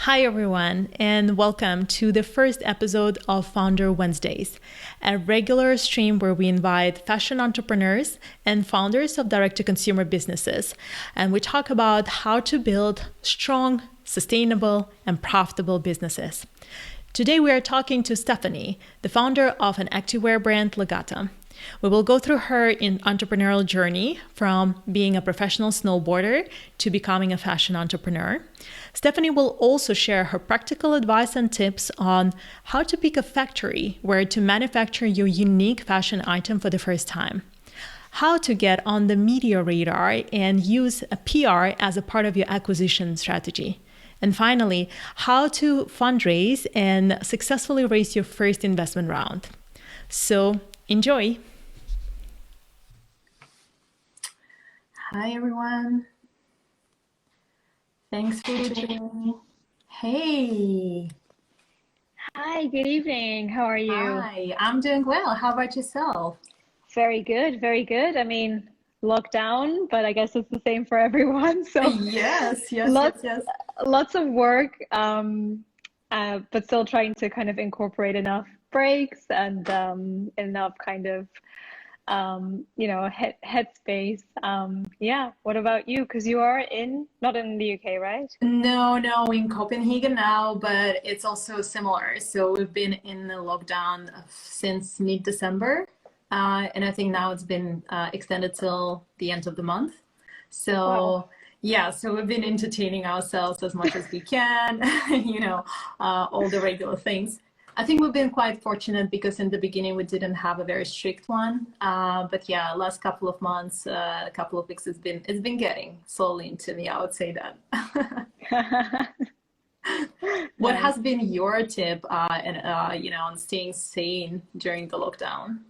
Hi, everyone, and welcome to the first episode of Founder Wednesdays, a regular stream where we invite fashion entrepreneurs and founders of direct-to-consumer businesses, and we talk about how to build strong, sustainable, and profitable businesses. Today, we are talking to Stephanie, the founder of an activewear brand, Lagatta. We will go through her entrepreneurial journey from being a professional snowboarder to becoming a fashion entrepreneur. Stephanie will also share her practical advice and tips on how to pick a factory where to manufacture your unique fashion item for the first time, how to get on the media radar and use a PR as a part of your acquisition strategy, and finally, how to fundraise and successfully raise your first investment round. So enjoy. Hi, everyone. Thanks for joining me. Hey. Hi, good evening. How are you? Hi, I'm doing well. How about yourself? Very good, very good. I mean, lockdown, but I guess it's the same for everyone. So Yes. lots, lots of work, but still trying to kind of incorporate enough breaks and enough kind of headspace. Yeah. What about you? Because you are not in the UK, right? No, in Copenhagen now, but it's also similar. So we've been in the lockdown since mid-December, and I think now it's been extended till the end of the month. So Wow. yeah, so we've been entertaining ourselves as much as we can, all the regular things. I think we've been quite fortunate because in the beginning we didn't have a very strict one. But yeah, last couple of months, a couple of weeks, it's been getting slowly into me, I would say that. What Nice. has been your tip, on staying sane during the lockdown?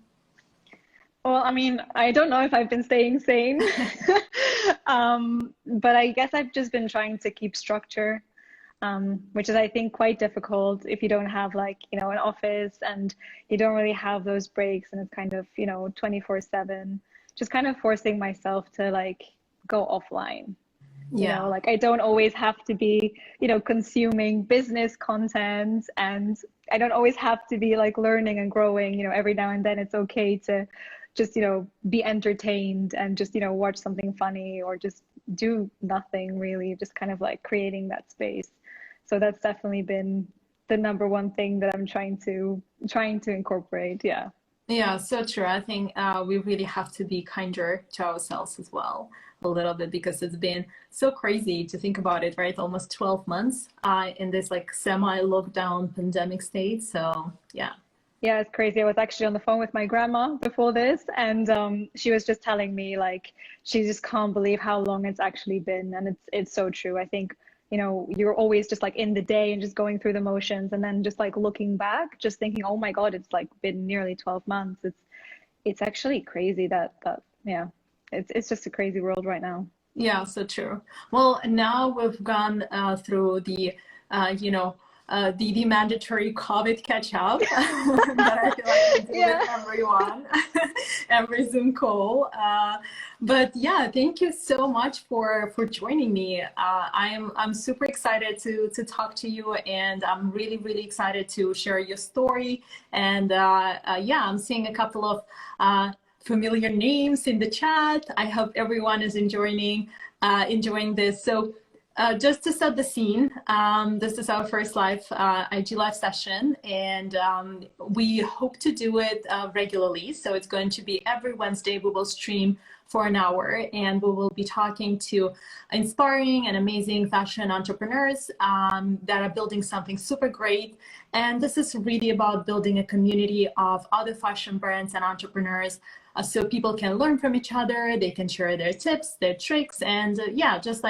Well, I mean, I don't know if I've been staying sane, but I guess I've just been trying to keep structure, which is, I think, quite difficult if you don't have an office and you don't really have those breaks and it's kind of, 24/7, just kind of forcing myself to go offline. Yeah. I don't always have to be, consuming business content, and I don't always have to be learning and growing, every now and then it's okay to just, be entertained and just, watch something funny or just do nothing really, just kind of creating that space. So that's definitely been the number one thing that I'm trying to incorporate. Yeah. Yeah, so true. I think we really have to be kinder to ourselves as well, a little bit, because it's been so crazy to think about it, right? Almost 12 months in this semi-lockdown pandemic state. So yeah. Yeah, it's crazy. I was actually on the phone with my grandma before this, and she was just telling me she just can't believe how long it's actually been, and it's so true. I think you're always just in the day and just going through the motions, and then just looking back, just thinking, oh my God, it's been nearly 12 months. It's actually crazy that yeah, it's just a crazy world right now. Yeah, so true. Well, now we've gone through the mandatory COVID catch up that I feel like we do Yeah. with everyone, every Zoom call. But yeah, thank you so much for joining me. I'm super excited to talk to you, and I'm really excited to share your story. And yeah, I'm seeing a couple of familiar names in the chat. I hope everyone is enjoying this. So just to set the scene, this is our first live IG live session, and we hope to do it regularly. So it's going to be every Wednesday. We will stream for an hour, and we will be talking to inspiring and amazing fashion entrepreneurs that are building something super great. And this is really about building a community of other fashion brands and entrepreneurs, so people can learn from each other. They can share their tips, their tricks, and yeah, just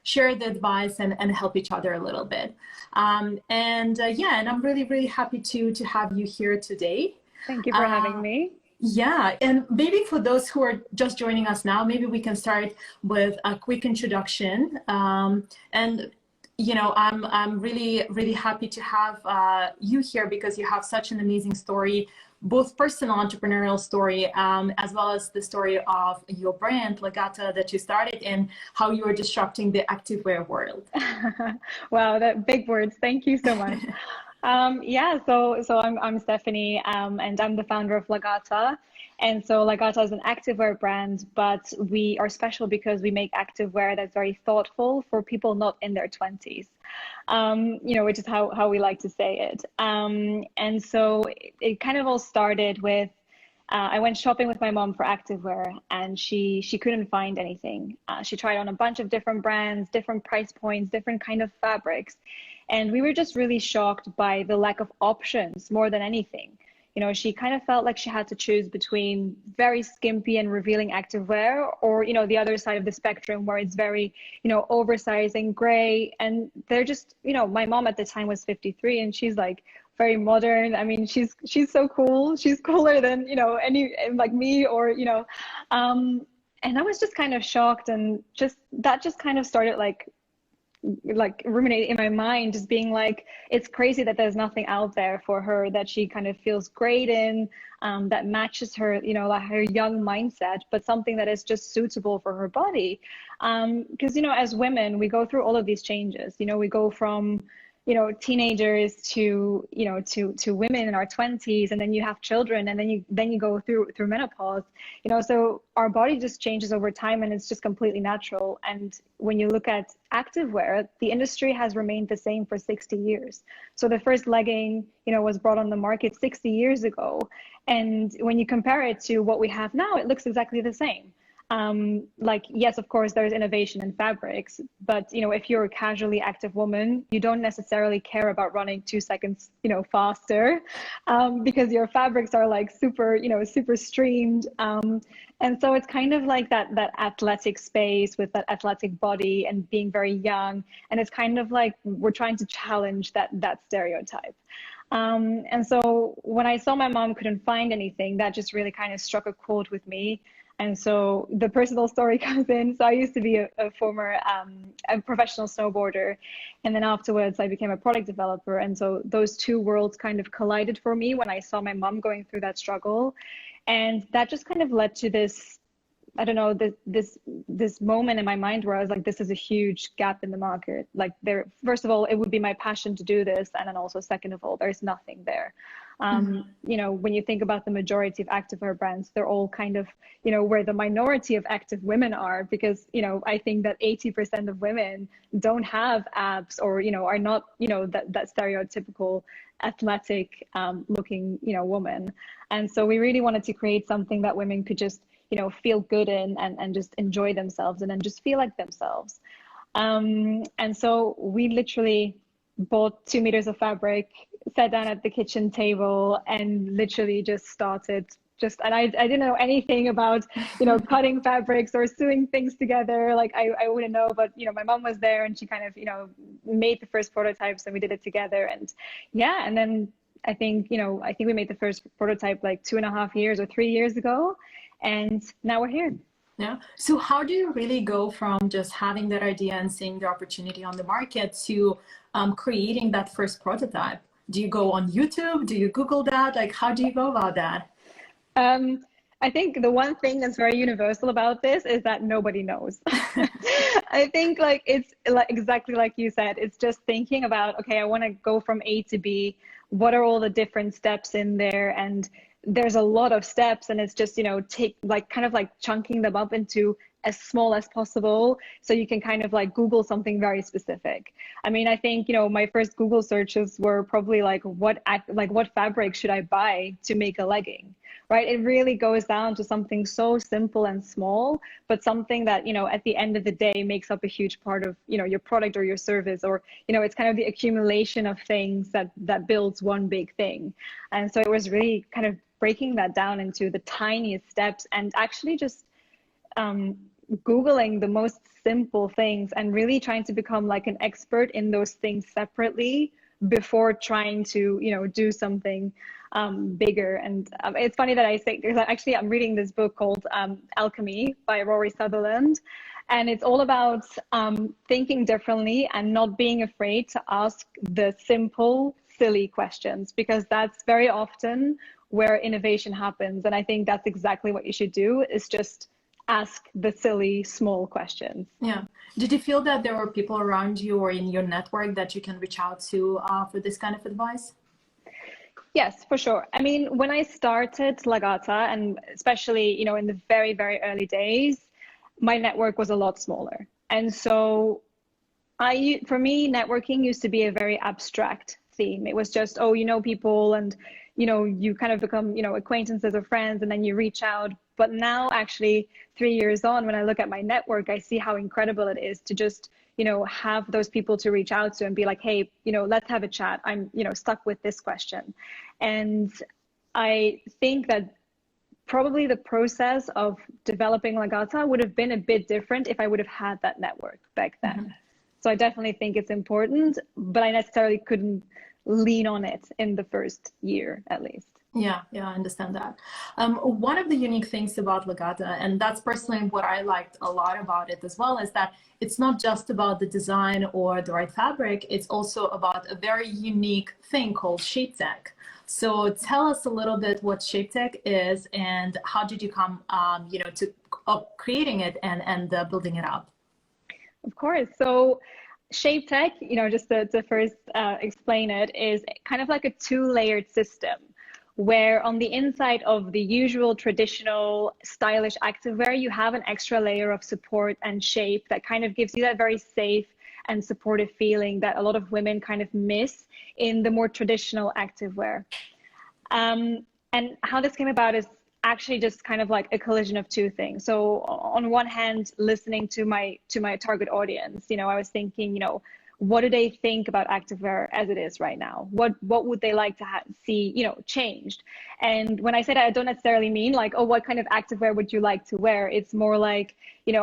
share the advice and help each other a little bit. Yeah, and I'm really happy to have you here today. Thank you for having me. Yeah, and maybe for those who are just joining us now, maybe we can start with a quick introduction. And I'm really happy to have you here because you have such an amazing story, both personal entrepreneurial story, as well as the story of your brand, Lagatta, that you started and how you are disrupting the activewear world. Wow, that big words. Thank you so much. Yeah, so I'm Stephanie, and I'm the founder of Lagatta. And so Lagatta is an activewear brand, but we are special because we make activewear that's very thoughtful for people not in their 20s, which is how we like to say it. And so it kind of all started with I went shopping with my mom for activewear, and she couldn't find anything. She tried on a bunch of different brands, different price points, different kind of fabrics, and we were just really shocked by the lack of options more than anything. She kind of felt like she had to choose between very skimpy and revealing activewear, or the other side of the spectrum where it's very oversized and gray. And they're just my mom at the time was 53, and she's like very modern. I mean, she's so cool. She's cooler than any like me, or and I was just kind of shocked, and that just kind of started like ruminating in my mind, just being like, it's crazy that there's nothing out there for her that she kind of feels great in, that matches her, like her young mindset, but something that is just suitable for her body. Because as women, we go through all of these changes. We go from teenagers to to women in our 20s, and then you have children, and then you go through menopause. So our body just changes over time, and it's just completely natural. And when you look at activewear, the industry has remained the same for 60 years. So the first legging was brought on the market 60 years ago, and when you compare it to what we have now, it looks exactly the same. Yes, of course, there's innovation in fabrics, but if you're a casually active woman, you don't necessarily care about running 2 seconds faster, because your fabrics are like super streamed, and so it's kind of like that athletic space with that athletic body and being very young, and it's kind of like we're trying to challenge that stereotype. And so when I saw my mom couldn't find anything, that just really kind of struck a chord with me. And so the personal story comes in. So I used to be a former a professional snowboarder, and then afterwards I became a product developer. And so those two worlds kind of collided for me when I saw my mom going through that struggle. And that just kind of led to this, I don't know, this moment in my mind where I was like, this is a huge gap in the market. Like first of all, it would be my passion to do this. And then also, second of all, there's nothing there. When you think about the majority of activewear brands, they're all kind of, where the minority of active women are, because, I think that 80% of women don't have abs, or, are not, that stereotypical athletic looking, woman. And so we really wanted to create something that women could just, feel good in, and just enjoy themselves, and then just feel like themselves. And so we literally bought 2 meters of fabric, sat down at the kitchen table, and literally just started and I didn't know anything about, cutting fabrics or sewing things together. Like I wouldn't know, but, my mom was there, and she kind of, made the first prototypes, and we did it together. And yeah, and then I think we made the first prototype like 2.5 years or 3 years ago, and now we're here. Yeah. So how do you really go from just having that idea and seeing the opportunity on the market to creating that first prototype? Do you go on YouTube? Do you Google that? Like, how do you go about that? I think the one thing that's very universal about this is that nobody knows. I think it's like exactly like you said, it's just thinking about, okay, I want to go from A to B. What are all the different steps in there? And there's a lot of steps, and it's just, kind of chunking them up into as small as possible, so you can kind of Google something very specific. I mean, I think, my first Google searches were probably what fabric should I buy to make a legging, right? It really goes down to something so simple and small, but something that, at the end of the day makes up a huge part of, your product or your service, or, it's kind of the accumulation of things that builds one big thing. And so it was really kind of breaking that down into the tiniest steps, and actually just Googling the most simple things, and really trying to become an expert in those things separately before trying to, do something bigger. And it's funny that I say, because actually I'm reading this book called Alchemy by Rory Sutherland. And it's all about thinking differently and not being afraid to ask the simple, silly questions, because that's very often where innovation happens. And I think that's exactly what you should do, is just ask the silly, small questions. Yeah. Did you feel that there were people around you or in your network that you can reach out to for this kind of advice? Yes, for sure. I mean, when I started Lagatta, and especially, in the very, very early days, my network was a lot smaller. And so for me, networking used to be a very abstract theme. It was just, oh, people, and, you kind of become, acquaintances or friends, and then you reach out. But now, actually, 3 years on, when I look at my network, I see how incredible it is to just, have those people to reach out to and be like, hey, let's have a chat. I'm, stuck with this question. And I think that probably the process of developing Lagatta would have been a bit different if I would have had that network back then. Mm-hmm. So I definitely think it's important, but I necessarily couldn't lean on it in the first year, at least. Yeah, I understand that. One of the unique things about Lagatta, and that's personally what I liked a lot about it as well, is that it's not just about the design or the right fabric, it's also about a very unique thing called Shapetech. So tell us a little bit what Shapetech is and how did you come, to creating it and building it up? Of course. So Shapetech, just to first explain it, is kind of like a two-layered system, where on the inside of the usual traditional stylish activewear, you have an extra layer of support and shape that kind of gives you that very safe and supportive feeling that a lot of women kind of miss in the more traditional activewear. And how this came about is actually just kind of like a collision of two things. So on one hand, listening to my target audience, I was thinking, what do they think about activewear as it is right now? What would they like to see, changed? And when I say that, I don't necessarily mean like, oh, what kind of activewear would you like to wear? It's more like,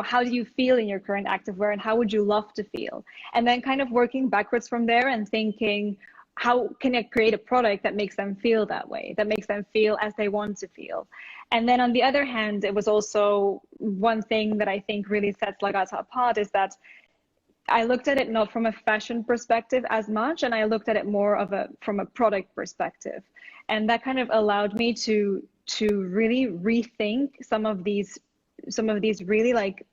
how do you feel in your current activewear and how would you love to feel? And then kind of working backwards from there and thinking, how can I create a product that makes them feel that way, that makes them feel as they want to feel? And then on the other hand, it was also one thing that I think really sets Lagatta apart is that I looked at it not from a fashion perspective as much, and I looked at it more from a product perspective. And that kind of allowed me to really rethink some of these really like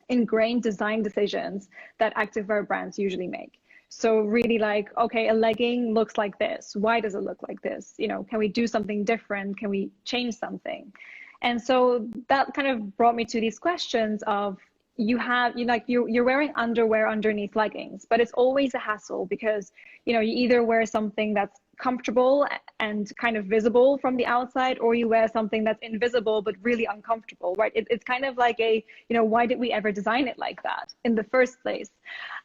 ingrained design decisions that activewear brands usually make. So really like, okay, a legging looks like this. Why does it look like this? Can we do something different? Can we change something? And so that kind of brought me to these questions of, you're wearing underwear underneath leggings, but it's always a hassle because, you either wear something that's comfortable and kind of visible from the outside, or you wear something that's invisible but really uncomfortable, right? It's kind of like why did we ever design it like that in the first place?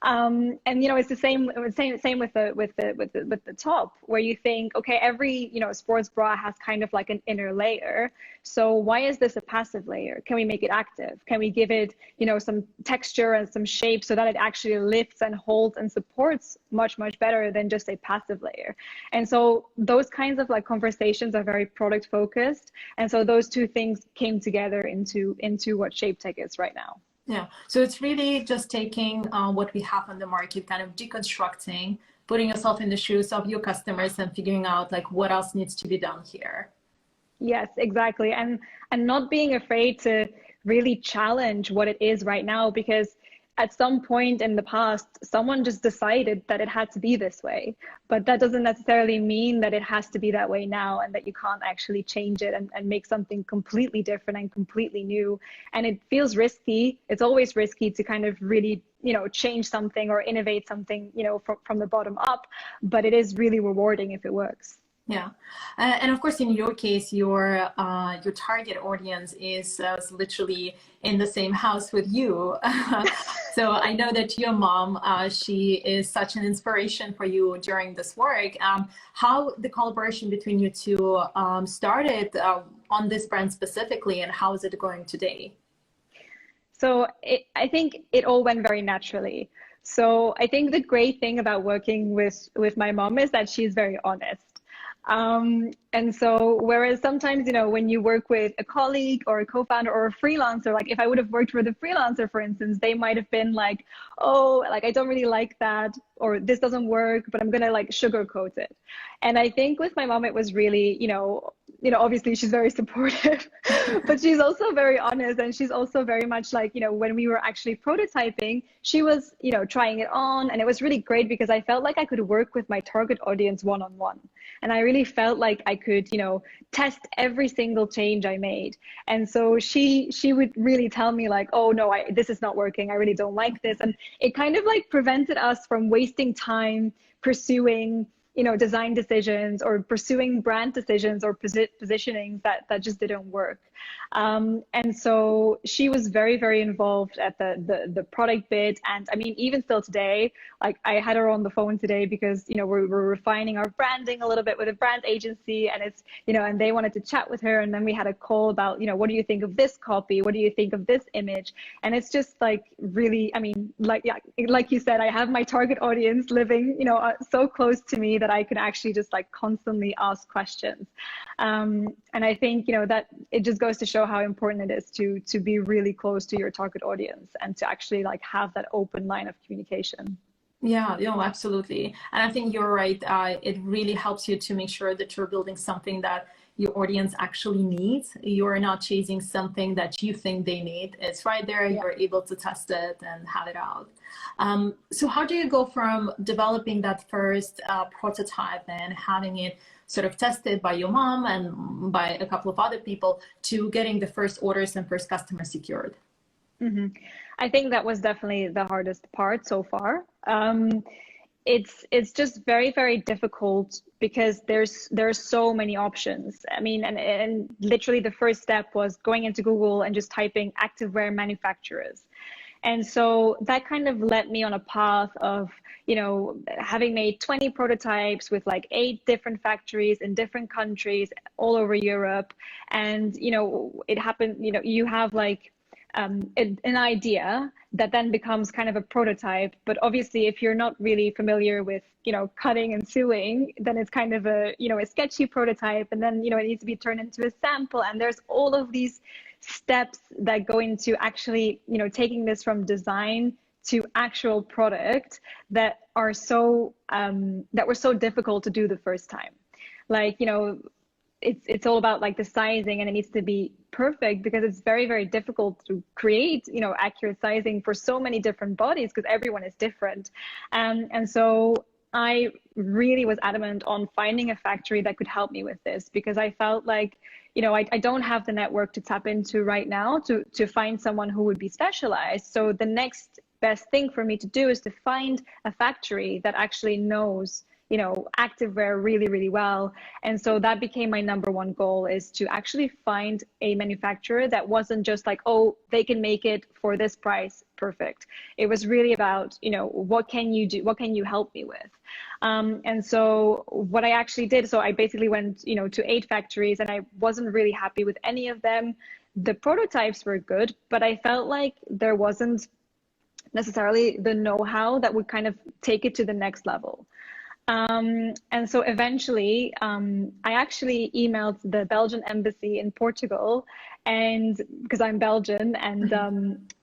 And it's the same with the top, where you think, okay, every sports bra has kind of like an inner layer. So why is this a passive layer? Can we make it active? Can we give it some texture and some shape so that it actually lifts and holds and supports much better than just a passive layer? And so those kinds of like conversations are very product focused. And so those two things came together into what Shapetech is right now. Yeah, so it's really just taking what we have on the market, kind of deconstructing, putting yourself in the shoes of your customers and figuring out like what else needs to be done here. Yes, exactly. And not being afraid to really challenge what it is right now, because at some point in the past, someone just decided that it had to be this way, but that doesn't necessarily mean that it has to be that way now and that you can't actually change it and make something completely different and completely new. And it feels risky. It's always risky to kind of really, change something or innovate something, from the bottom up, but it is really rewarding if it works. Yeah, and of course, in your case, your target audience is literally in the same house with you. So I know that your mom, she is such an inspiration for you during this work. How the collaboration between you two started on this brand specifically, and how is it going today? So I think it all went very naturally. So I think the great thing about working with my mom is that she's very honest. And so, whereas sometimes, when you work with a colleague or a co-founder or a freelancer, like if I would have worked with a freelancer, for instance, they might have been like, oh, like I don't really like that, or this doesn't work, but I'm gonna like sugarcoat it. And I think with my mom, it was really, obviously she's very supportive, but she's also very honest, and she's also very much like, when we were actually prototyping, she was, trying it on, and it was really great because I felt like I could work with my target audience one-on-one. And I really felt like I could, test every single change I made. And so she would really tell me like, oh no, this is not working. I really don't like this. And it kind of like prevented us from wasting time pursuing, design decisions or pursuing brand decisions or positionings that just didn't work. And so she was very, very involved at the product bit. And I mean, even still today, like I had her on the phone today because, we're refining our branding a little bit with a brand agency, and it's, and they wanted to chat with her. And then we had a call about, what do you think of this copy? What do you think of this image? And it's just like really, I mean, like you said, I have my target audience living, so close to me that I can actually just like constantly ask questions. And I think, that it just goes to show how important it is to be really close to your target audience and to actually like have that open line of communication. Yeah, absolutely. And I think you're right. It really helps you to make sure that you're building something that your audience actually needs. You're not chasing something that you think they need. It's right there. Yeah. You're able to test it and have it out. So how do you go from developing that first prototype and having it sort of tested by your mom and by a couple of other people to getting the first orders and first customers secured? Mm-hmm. I think that was definitely the hardest part so far. It's just very, very difficult because there's so many options. I mean, and literally the first step was going into Google and just typing activewear manufacturers. And so that kind of led me on a path of, having made 20 prototypes with like 8 different factories in different countries all over Europe. And, it happened, you have like an idea that then becomes kind of a prototype. But obviously, if you're not really familiar with, cutting and sewing, then it's kind of a, a sketchy prototype. And then, it needs to be turned into a sample. And there's all of these steps that go into actually, taking this from design to actual product that are so, that were so difficult to do the first time. Like, it's all about like the sizing, and it needs to be perfect because it's very, very difficult to create, accurate sizing for so many different bodies because everyone is different. And so I really was adamant on finding a factory that could help me with this because I felt like, I don't have the network to tap into right now to find someone who would be specialized. So the next best thing for me to do is to find a factory that actually knows activewear really, really well. And so that became my number one goal, is to actually find a manufacturer that wasn't just like, oh, they can make it for this price, perfect. It was really about, what can you do? What can you help me with? And so what I actually did, so I basically went, to 8 factories, and I wasn't really happy with any of them. The prototypes were good, but I felt like there wasn't necessarily the know-how that would kind of take it to the next level. And so eventually, I actually emailed the Belgian embassy in Portugal, and because I'm Belgian, and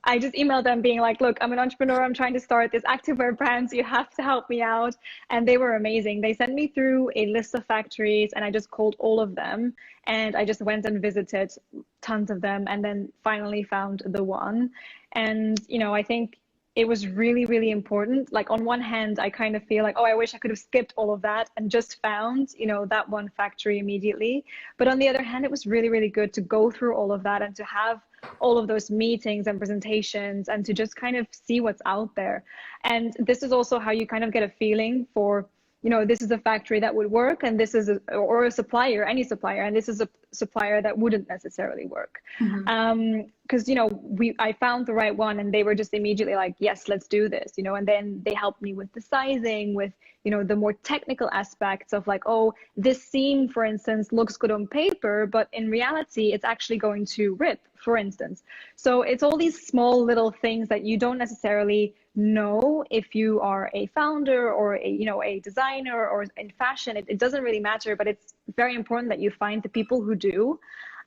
I just emailed them being like, look, I'm an entrepreneur. I'm trying to start this activewear brand. So you have to help me out. And they were amazing. They sent me through a list of factories, and I just called all of them, and I just went and visited tons of them, and then finally found the one. And, I think it was really, really important. Like on one hand, I kind of feel like, oh, I wish I could have skipped all of that and just found, that one factory immediately. But on the other hand, it was really, really good to go through all of that and to have all of those meetings and presentations and to just kind of see what's out there. And this is also how you kind of get a feeling for, this is a factory that would work, and this is or a supplier, any supplier, and this is a supplier that wouldn't necessarily work. Because, I found the right one, and they were just immediately like, yes, let's do this, and then they helped me with the sizing, with, the more technical aspects of like, oh, this seam, for instance, looks good on paper, but in reality, it's actually going to rip for instance. So it's all these small little things that you don't necessarily know if you are a founder or a designer or in fashion. It doesn't really matter, but it's very important that you find the people who do.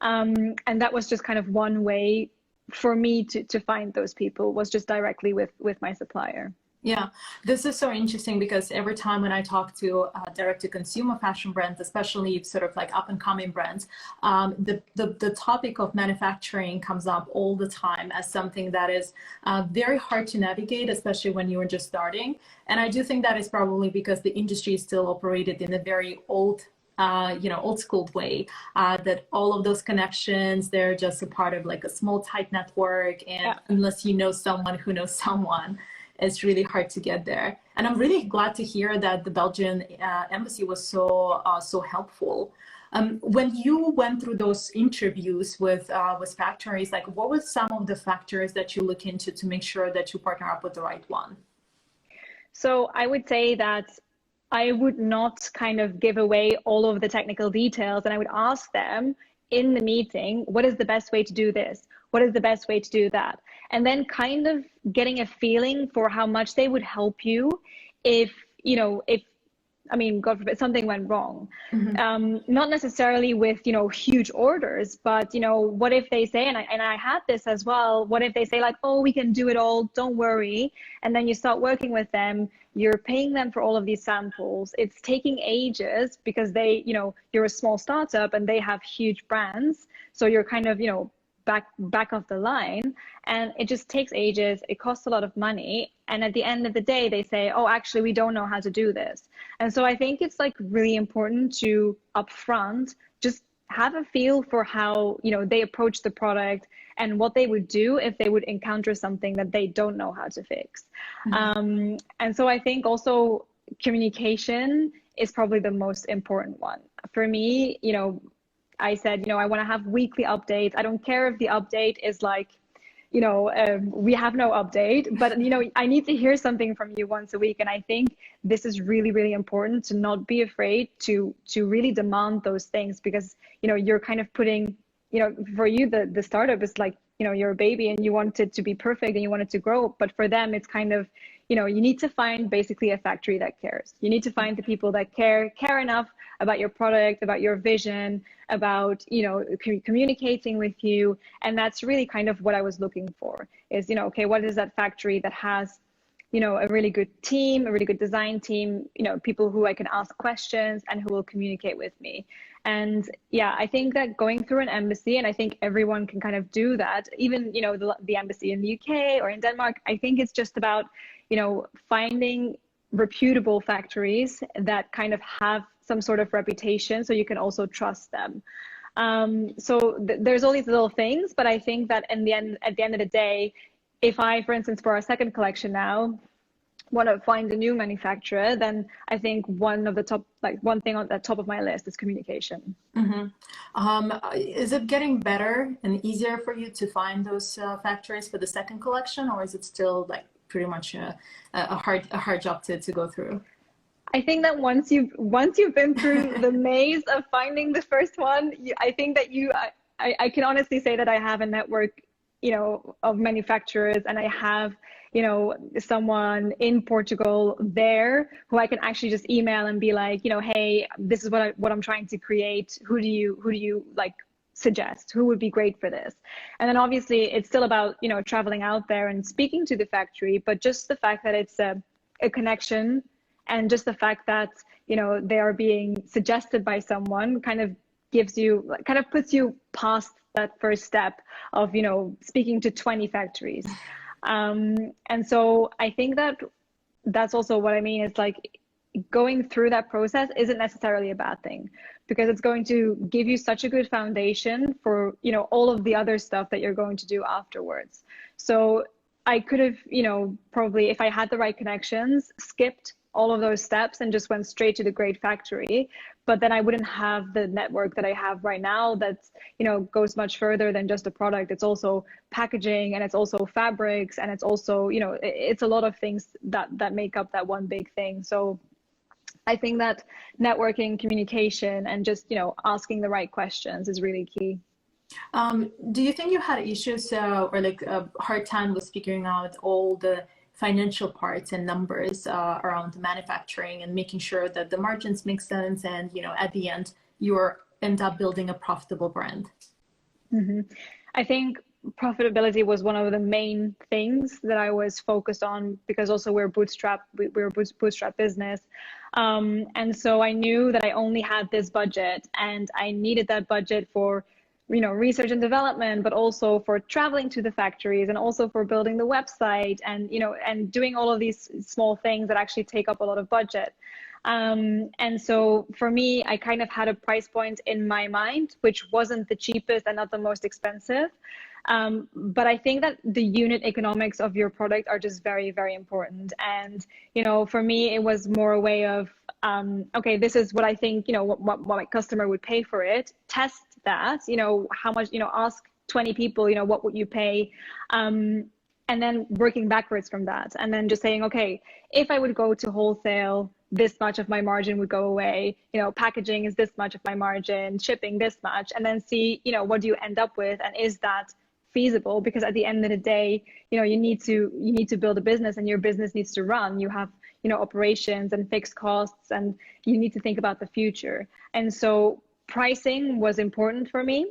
And that was just kind of one way for me to find those people, was just directly with my supplier. Yeah, this is so interesting because every time when I talk to direct-to-consumer fashion brands, especially sort of like up-and-coming brands, the topic of manufacturing comes up all the time as something that is very hard to navigate, especially when you are just starting. And I do think that is probably because the industry is still operated in a very old school way, that all of those connections, they're just a part of like a small, tight network. And Yeah. unless you know someone who knows someone, it's really hard to get there. And I'm really glad to hear that the Belgian embassy was so helpful. When you went through those interviews with factories, like what were some of the factors that you look into to make sure that you partner up with the right one? So I would say that I would not kind of give away all of the technical details, and I would ask them in the meeting, what is the best way to do this? What is the best way to do that? And then kind of getting a feeling for how much they would help you if, I mean, God forbid, something went wrong. Mm-hmm. Not necessarily with, huge orders, but, what if they say, and I had this as well, what if they say like, oh, we can do it all, don't worry. And then you start working with them, you're paying them for all of these samples. It's taking ages because you're a small startup and they have huge brands. So you're kind of, back of the line, and it just takes ages. It costs a lot of money, and at the end of the day they say, oh, actually we don't know how to do this. And so I think it's like really important to upfront just have a feel for how they approach the product and what they would do if they would encounter something that they don't know how to fix. Mm-hmm. And so I think also communication is probably the most important one for me. I said, I want to have weekly updates. I don't care if the update is like, we have no update, but, I need to hear something from you once a week. And I think this is really, really important, to not be afraid to really demand those things, because, you're kind of putting, for you, the startup is like, you're a baby and you want it to be perfect and you want it to grow. But for them, it's kind of, you need to find basically a factory that cares. You need to find the people that care enough about your product, about your vision, about, communicating with you. And that's really kind of what I was looking for is, okay, what is that factory that has, a really good team, a really good design team, people who I can ask questions and who will communicate with me. And yeah, I think that going through an embassy, and I think everyone can kind of do that, even, the embassy in the UK or in Denmark, I think it's just about, finding reputable factories that kind of have some sort of reputation, so you can also trust them. So there's all these little things, but I think that at the end of the day, if I, for instance, for our second collection now, want to find a new manufacturer, then I think one thing on the top of my list is communication. Mm-hmm. Is it getting better and easier for you to find those factories for the second collection, or is it still like pretty much a hard job to go through? I think that once you've been through the maze of finding the first one, I think that I can honestly say that I have a network, of manufacturers, and I have, someone in Portugal there who I can actually just email and be like, hey, this is what I'm trying to create. Who do you like suggest? Who would be great for this? And then obviously it's still about, traveling out there and speaking to the factory, but just the fact that it's a connection, and just the fact that, they are being suggested by someone kind of puts you past that first step of, speaking to 20 factories. And so I think that that's also what I mean. It's like going through that process isn't necessarily a bad thing, because it's going to give you such a good foundation for, all of the other stuff that you're going to do afterwards. So I could have, probably, if I had the right connections, skipped all of those steps and just went straight to the great factory. But then I wouldn't have the network that I have right now that, goes much further than just a product. It's also packaging, and it's also fabrics, and it's also, it's a lot of things that make up that one big thing. So I think that networking, communication, and just, asking the right questions is really key. Do you think you had issues or like a hard time with figuring out all the financial parts and numbers around manufacturing and making sure that the margins make sense and, you know, at the end, you end up building a profitable brand? Mm-hmm. I think profitability was one of the main things that I was focused on, because also we're a bootstrap business. And so I knew that I only had this budget, and I needed that budget for, you know, research and development, but also for traveling to the factories and also for building the website and, you know, and doing all of these small things that actually take up a lot of budget. And so for me, I kind of had a price point in my mind, which wasn't the cheapest and not the most expensive. But I think that the unit economics of your product are just very, very important. And, you know, for me, it was more a way of, okay, this is what I think, you know, what my customer would pay for it. Test that, you know, how much, you know, ask 20 people, you know, what would you pay? And then working backwards from that. And then just saying, okay, if I would go to wholesale, this much of my margin would go away, you know, packaging is this much of my margin, shipping this much, and then see, you know, what do you end up with, and is that feasible? Because at the end of the day, you know, you need to build a business, and your business needs to run. You have, you know, operations and fixed costs, and you need to think about the future. And so pricing was important for me,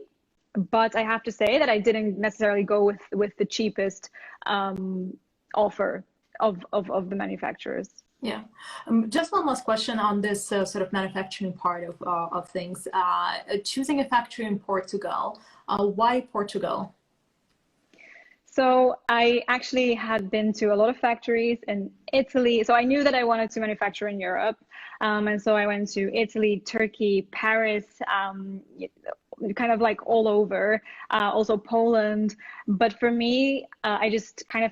but I have to say that I didn't necessarily go with the cheapest offer of the manufacturers. Yeah. Just one last question on this sort of manufacturing part of things. Choosing a factory in Portugal, why Portugal? So I actually had been to a lot of factories in Italy. So I knew that I wanted to manufacture in Europe. And so I went to Italy, Turkey, Paris, kind of like all over, also Poland. But for me, I just kind of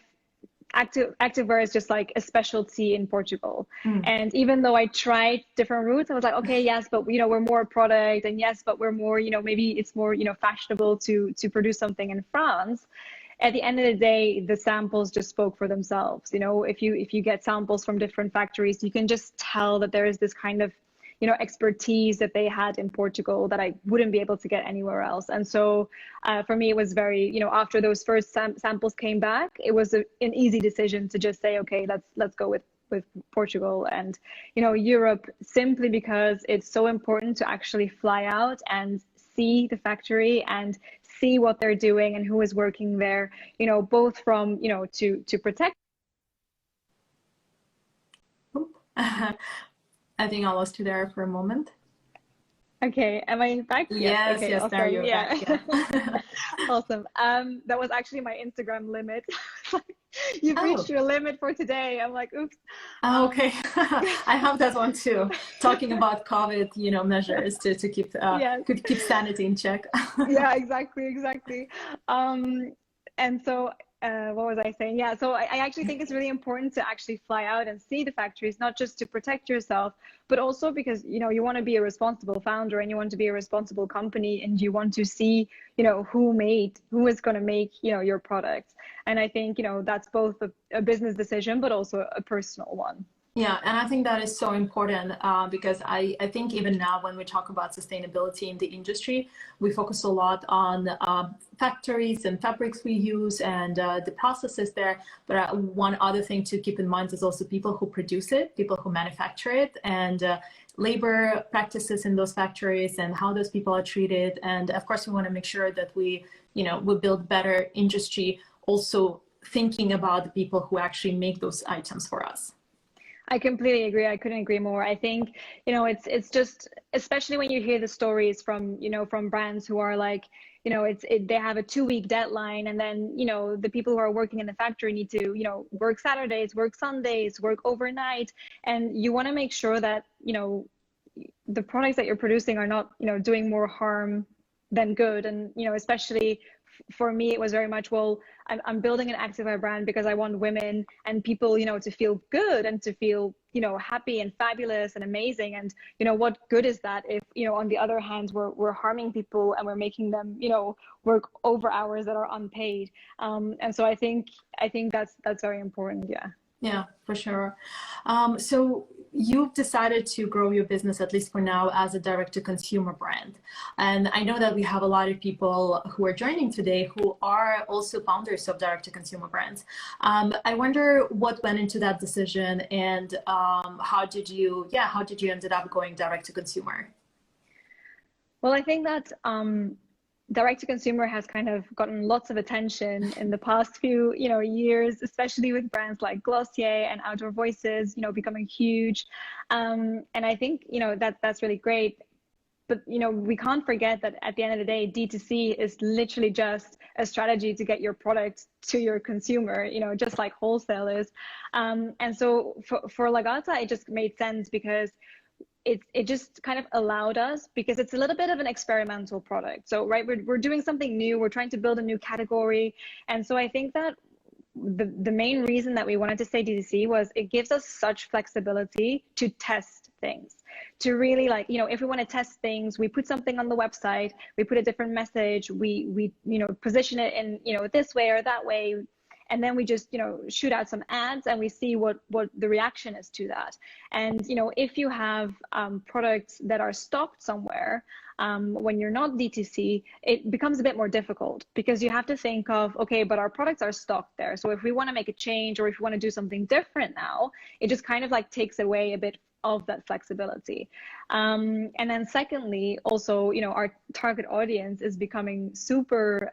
activewear is just like a specialty in Portugal. And even though I tried different routes, I was like, okay, yes, but you know, we're more product, and yes, but we're more, you know, maybe it's more, you know, fashionable to produce something in France. At the end of the day, the samples just spoke for themselves. You know, if you get samples from different factories, you can just tell that there is this kind of, you know, expertise that they had in Portugal that I wouldn't be able to get anywhere else. And so for me, it was very, you know, after those first samples came back, it was an easy decision to just say, okay, let's go with Portugal and, you know, Europe, simply because it's so important to actually fly out and see the factory and see what they're doing and who is working there, you know, both from, you know, to protect. I think I lost you there for a moment. Okay, am I back? Yes, okay, yes, awesome. there you're back. Yeah. Awesome. That was actually my Instagram limit. You've reached your limit for today. I'm like, oops. Okay. I have that one too. Talking about COVID, you know, measures to keep keep sanity in check. Yeah, exactly. And so what was I saying? Yeah, so I actually think it's really important to actually fly out and see the factories, not just to protect yourself, but also because, you know, you want to be a responsible founder and you want to be a responsible company, and you want to see, you know, who is going to make, you know, your product. And I think, you know, that's both a business decision, but also a personal one. Yeah, and I think that is so important because I think even now when we talk about sustainability in the industry, we focus a lot on factories and fabrics we use and the processes there. But one other thing to keep in mind is also people who produce it, people who manufacture it, and labor practices in those factories and how those people are treated. And of course, we want to make sure that we build better industry, also thinking about the people who actually make those items for us. I completely agree. I couldn't agree more. I think, you know, it's just, especially when you hear the stories from, you know, from brands who are like, you know, they have a 2-week deadline, and then, you know, the people who are working in the factory need to, you know, work Saturdays, work Sundays, work overnight. And you want to make sure that, you know, the products that you're producing are not, you know, doing more harm than good. And, you know, especially for me, it was very much, well, I'm building an activewear brand because I want women and people, you know, to feel good and to feel, you know, happy and fabulous and amazing. And, you know, what good is that if, you know, on the other hand, we're harming people and we're making them, you know, work over hours that are unpaid. And so I think that's very important. Yeah. Yeah, for sure. So you've decided to grow your business, at least for now, as a direct-to-consumer brand. And I know that we have a lot of people who are joining today who are also founders of direct-to-consumer brands. I wonder what went into that decision, and how did you ended up going direct-to-consumer? Well, I think that direct to consumer has kind of gotten lots of attention in the past few, years, especially with brands like Glossier and Outdoor Voices, becoming huge. And I think, that's really great. But, we can't forget that at the end of the day, D2C is literally just a strategy to get your product to your consumer, just like wholesale is. And so for Lagatta, it just made sense because it just kind of allowed us, because it's a little bit of an experimental product. So, right, we're doing something new, we're trying to build a new category. And so I think that the main reason that we wanted to say D2C was it gives us such flexibility to test things, to really if we want to test things, we put something on the website, we put a different message, we position it in, this way or that way. And then we just, shoot out some ads and we see what the reaction is to that. And, if you have products that are stocked somewhere, when you're not D2C, it becomes a bit more difficult because you have to think of, okay, but our products are stocked there. So if we want to make a change or if we want to do something different now, it just kind of takes away a bit of that flexibility. And then secondly, also, our target audience is becoming super,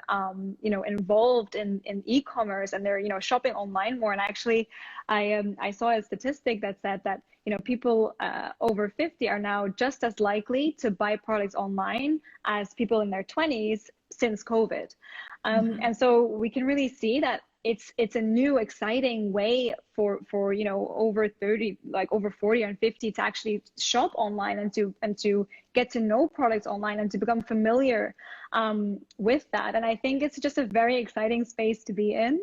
involved in e-commerce, and they're, shopping online more. And actually, I saw a statistic that said that, people over 50 are now just as likely to buy products online as people in their 20s since COVID. And so we can really see that it's a new exciting way for over 30, over 40 and 50 to actually shop online and to get to know products online and to become familiar with that. And I think it's just a very exciting space to be in.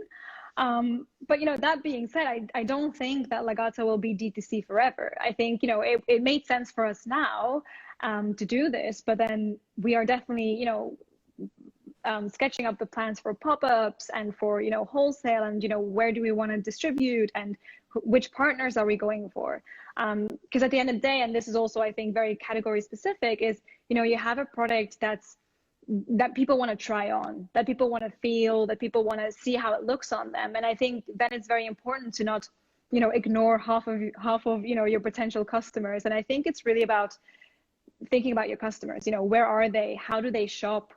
But that being said, I don't think that Lagatta will be D2C forever. I think it made sense for us now to do this, but then we are definitely sketching up the plans for pop-ups and for wholesale, and where do we want to distribute and which partners are we going for, because at the end of the day, and this is also I think very category specific, is you have a product that people want to try on, that people want to feel, that people want to see how it looks on them. And I think that it's very important to not ignore half of your potential customers. And I think it's really about thinking about your customers. Where are they? How do they shop?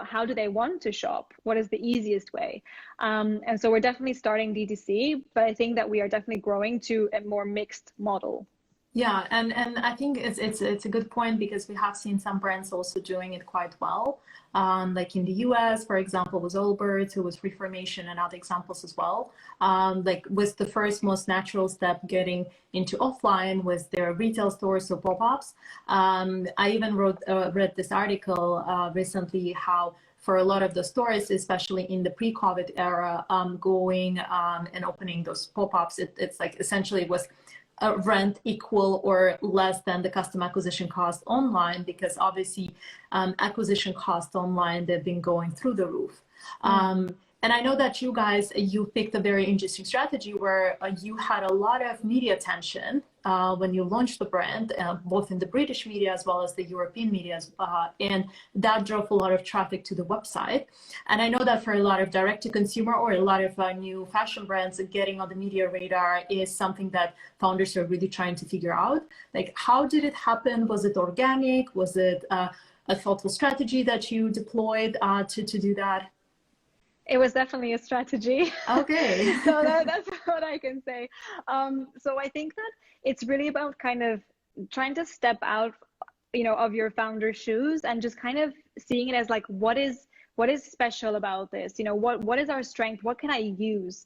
How do they want to shop? What is the easiest way? And so we're definitely starting D2C, but I think that we are definitely growing to a more mixed model. Yeah, and I think it's a good point, because we have seen some brands also doing it quite well. Like in the US, for example, with Allbirds, who was Reformation, and other examples as well. Was the first most natural step getting into offline was their retail stores, so pop-ups. I even read this article recently, how for a lot of the stores, especially in the pre-COVID era, going and opening those pop-ups, it's essentially it was rent equal or less than the customer acquisition cost online, because obviously acquisition costs online, they've been going through the roof. And I know that you picked a very interesting strategy where you had a lot of media attention when you launched the brand, both in the British media as well as the European media, and that drove a lot of traffic to the website. And I know that for a lot of direct-to-consumer or a lot of new fashion brands, getting on the media radar is something that founders are really trying to figure out. How did it happen? Was it organic? Was it a thoughtful strategy that you deployed to do that? It was definitely a strategy. Okay. So that's what I can say. So I think that it's really about kind of trying to step out, of your founder's shoes and just kind of seeing it as what is special about this? What is our strength? What can I use?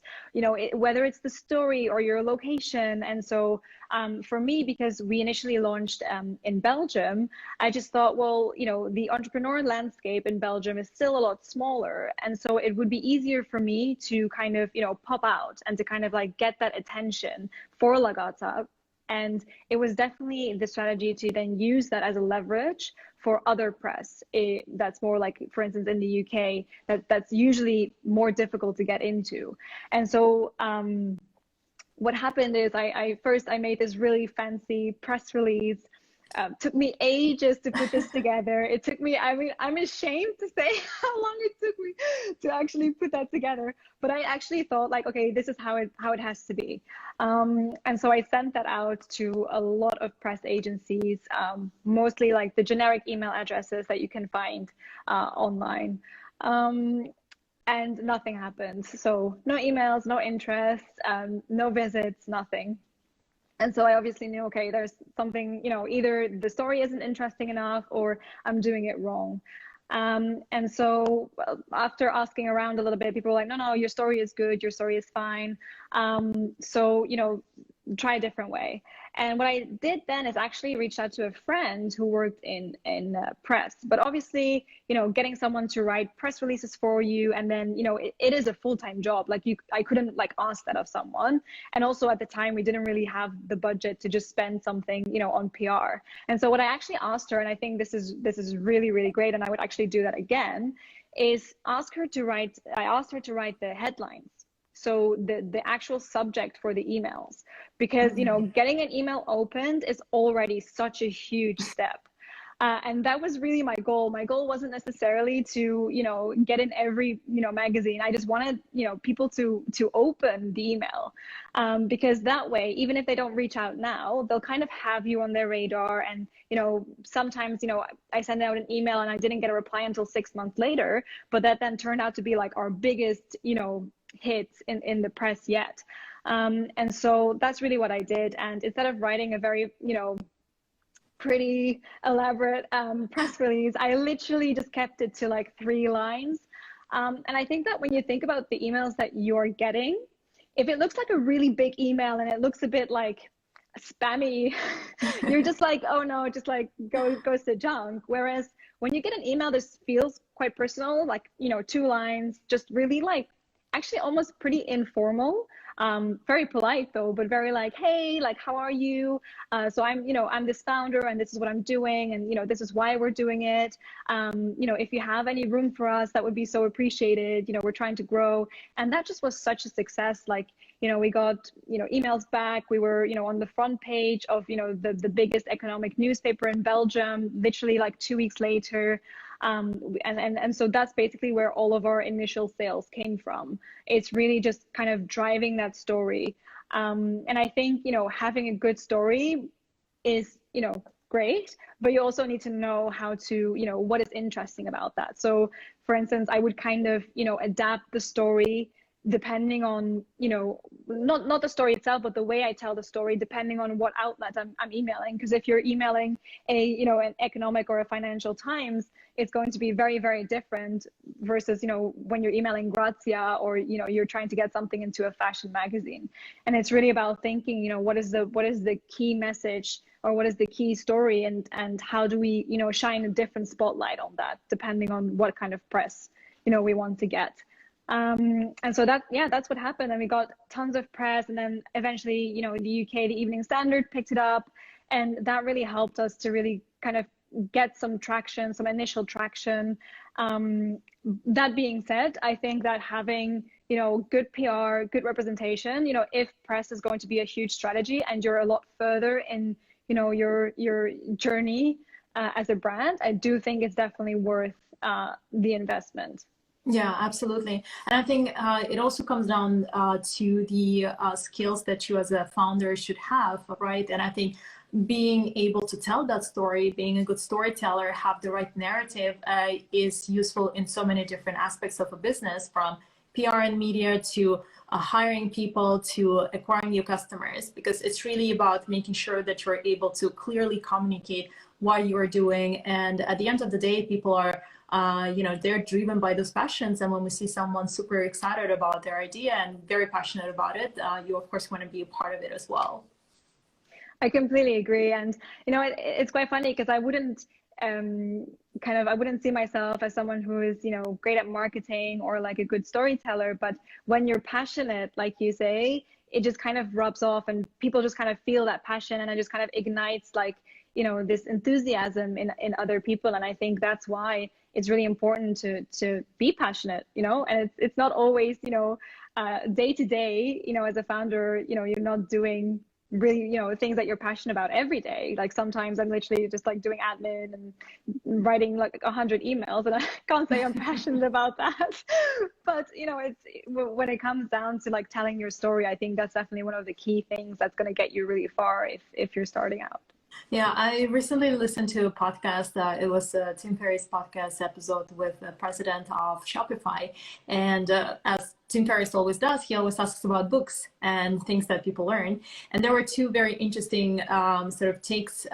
Whether it's the story or your location. And so for me, because we initially launched in Belgium, I just thought, well, the entrepreneur landscape in Belgium is still a lot smaller. And so it would be easier for me to kind of, pop out and to kind of get that attention for Lagatta. And it was definitely the strategy to then use that as a leverage for other press. That's more for instance, in the UK, that's usually more difficult to get into. And so what happened is I first I made this really fancy press release. Took me ages to put this together. It took me, I mean, I'm ashamed to say how long it took me to actually put that together. But I actually thought like, okay, this is how it has to be. And so I sent that out to a lot of press agencies, mostly like the generic email addresses that you can find online. And nothing happened. So no emails, no interest, no visits, nothing. And so I obviously knew, okay, there's something, you know, either the story isn't interesting enough or I'm doing it wrong. And so after asking around a little bit, people were like, no, no, your story is good. Your story is fine. So, you know, try a different way. And what I did then is actually reached out to a friend who worked in press. But obviously, you know, getting someone to write press releases for you, and then, you know, it is a full-time job. Like I couldn't like ask that of someone. And also at the time, we didn't really have the budget to just spend something, you know, on PR. And so what I actually asked her, and I think this is really, really great, and I would actually do that again, is I asked her to write the headlines. So the actual subject for the emails, because, you know, getting an email opened is already such a huge step. And that was really my goal. My goal wasn't necessarily to, you know, get in every, you know, magazine. I just wanted, you know, people to open the email, because that way, even if they don't reach out now, they'll kind of have you on their radar. And, you know, sometimes, you know, I send out an email and I didn't get a reply until 6 months later, but that then turned out to be like our biggest, you know, hits in the press yet. And so that's really what I did. And instead of writing a very, you know, pretty elaborate press release, I literally just kept it to like 3 lines. And I think that when you think about the emails that you're getting, if it looks like a really big email and it looks a bit like spammy, you're just like, oh no, just like goes to junk. Whereas when you get an email, this feels quite personal, like, you know, 2 lines, just really like actually almost pretty informal, very polite though, but very like, hey, like, how are you? So I'm, you know, I'm this founder and this is what I'm doing. And, you know, this is why we're doing it. You know, if you have any room for us, that would be so appreciated. You know, we're trying to grow. And that just was such a success. Like, you know, we got, you know, emails back. We were, you know, on the front page of, you know, the biggest economic newspaper in Belgium, literally like 2 weeks later. And so that's basically where all of our initial sales came from. It's really just kind of driving that story. And I think, you know, having a good story is, you know, great, but you also need to know how to, you know, what is interesting about that. So for instance, I would kind of, you know, adapt the story depending on, you know, not the story itself, but the way I tell the story, depending on what outlet I'm emailing. Because if you're emailing a, you know, an economic or a Financial Times, it's going to be very, very different versus, you know, when you're emailing Grazia, or, you know, you're trying to get something into a fashion magazine. And it's really about thinking, you know, what is the key message, or what is the key story, and how do we, you know, shine a different spotlight on that, depending on what kind of press, you know, we want to get. And so that's what happened. And we got tons of press, and then eventually, you know, in the UK, the Evening Standard picked it up, and that really helped us to really kind of get some traction, some initial traction. That being said, I think that having, you know, good PR, good representation, you know, if press is going to be a huge strategy and you're a lot further in, you know, your journey as a brand, I do think it's definitely worth the investment. Yeah, absolutely. And I think it also comes down to the skills that you as a founder should have, right? And I think being able to tell that story, being a good storyteller, have the right narrative is useful in so many different aspects of a business, from PR and media to hiring people to acquiring new customers, because it's really about making sure that you're able to clearly communicate what you are doing. And at the end of the day, people are you know, they're driven by those passions. And when we see someone super excited about their idea and very passionate about it, you of course want to be a part of it as well. I completely agree. And, you know, it's quite funny because I wouldn't I wouldn't see myself as someone who is, you know, great at marketing or like a good storyteller. But when you're passionate, like you say, it just kind of rubs off, and people just kind of feel that passion, and it just kind of ignites, like, you know, this enthusiasm in other people. And I think that's why it's really important to be passionate, you know. And it's not always, you know, day to day, as a founder, you're not doing really, things that you're passionate about every day. Like sometimes I'm literally just like doing admin and writing like 100 emails, and I can't say I'm passionate about that. But, it's when it comes down to like telling your story, I think that's definitely one of the key things that's going to get you really far if you're starting out. Yeah, I recently listened to a podcast. It was Tim Ferriss' podcast episode with the president of Shopify. And as Tim Ferriss always does, he always asks about books and things that people learn. And there were two very interesting sort of takes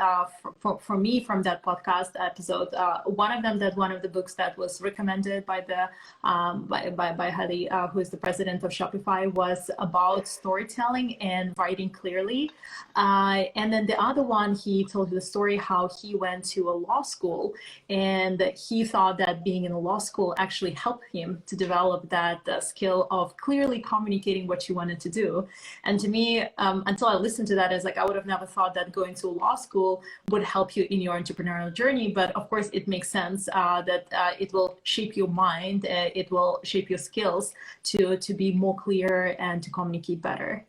for me from that podcast episode. One of them, that one of the books that was recommended by the by Hadi, who is the president of Shopify, was about storytelling and writing clearly. And then the other one, he told the story how he went to a law school, and he thought that being in a law school actually helped him to develop that skill of clearly communicating what you wanted to do. And to me, until I listened to that, it's like I would have never thought that going to law school would help you in your entrepreneurial journey. But of course, it makes sense that it will shape your mind, it will shape your skills to be more clear and to communicate better.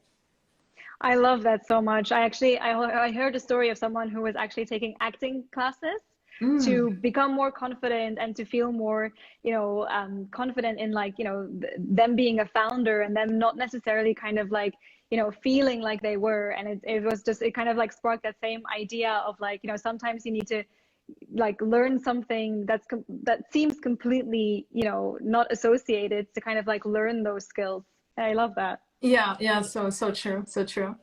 I love that so much. I heard a story of someone who was actually taking acting classes to become more confident and to feel more, confident in like, them being a founder and them not necessarily kind of like, feeling like they were. And it kind of like sparked that same idea of like, sometimes you need to like learn something that seems completely, not associated, to kind of like learn those skills. And I love that. Yeah, so true, so true.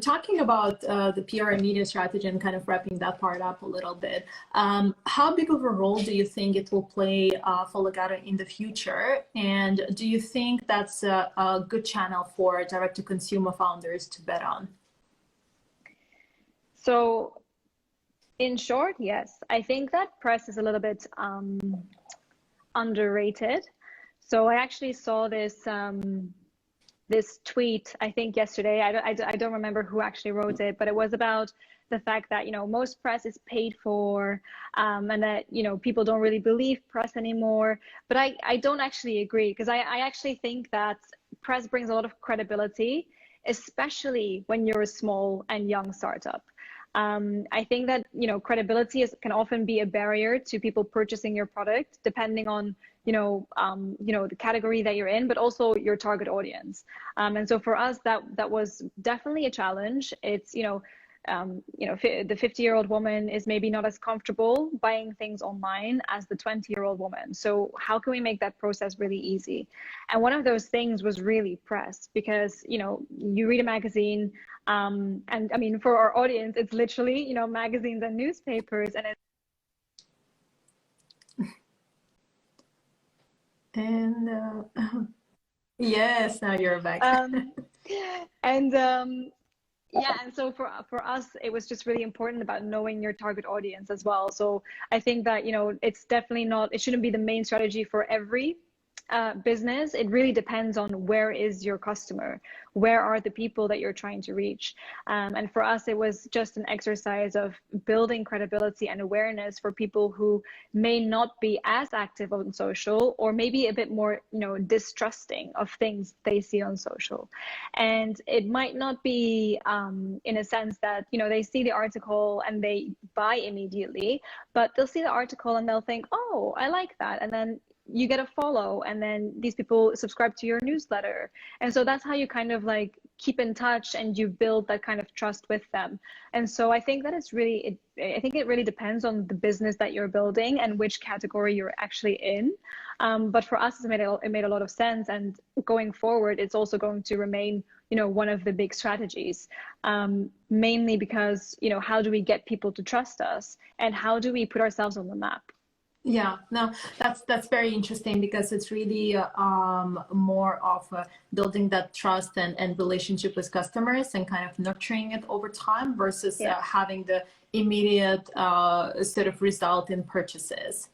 Talking about the PR and media strategy and kind of wrapping that part up a little bit, how big of a role do you think it will play for Lagatta in the future? And do you think that's a good channel for direct-to-consumer founders to bet on? So, in short, yes. I think that press is a little bit underrated. So I actually saw this tweet, I think yesterday. I don't remember who actually wrote it, but it was about the fact that, most press is paid for, and that, people don't really believe press anymore. But I don't actually agree, because I actually think that press brings a lot of credibility, especially when you're a small and young startup. I think that, credibility can often be a barrier to people purchasing your product, depending on, the category that you're in, but also your target audience. And so for us, that was definitely a challenge. It's, the 50-year-old woman is maybe not as comfortable buying things online as the 20-year-old woman. So how can we make that process really easy? And one of those things was really press, because, you read a magazine, and I mean, for our audience, it's literally, magazines and newspapers, and it's And yes, now you're back. and yeah, and so for us, it was just really important about knowing your target audience as well. So I think that, it's definitely it shouldn't be the main strategy for every business. It really depends on where is your customer, where are the people that you're trying to reach. And for us, it was just an exercise of building credibility and awareness for people who may not be as active on social, or maybe a bit more, distrusting of things they see on social. And it might not be in a sense that, they see the article and they buy immediately, but they'll see the article and they'll think, oh, I like that. And then you get a follow, and then these people subscribe to your newsletter. And so that's how you kind of like keep in touch and you build that kind of trust with them. And so I think that I think it really depends on the business that you're building and which category you're actually in. But for us, it made a lot of sense. And going forward, it's also going to remain, one of the big strategies, mainly because, how do we get people to trust us, and how do we put ourselves on the map? Yeah, no, that's very interesting, because it's really more of building that trust and relationship with customers and kind of nurturing it over time versus having the immediate sort of result in purchases.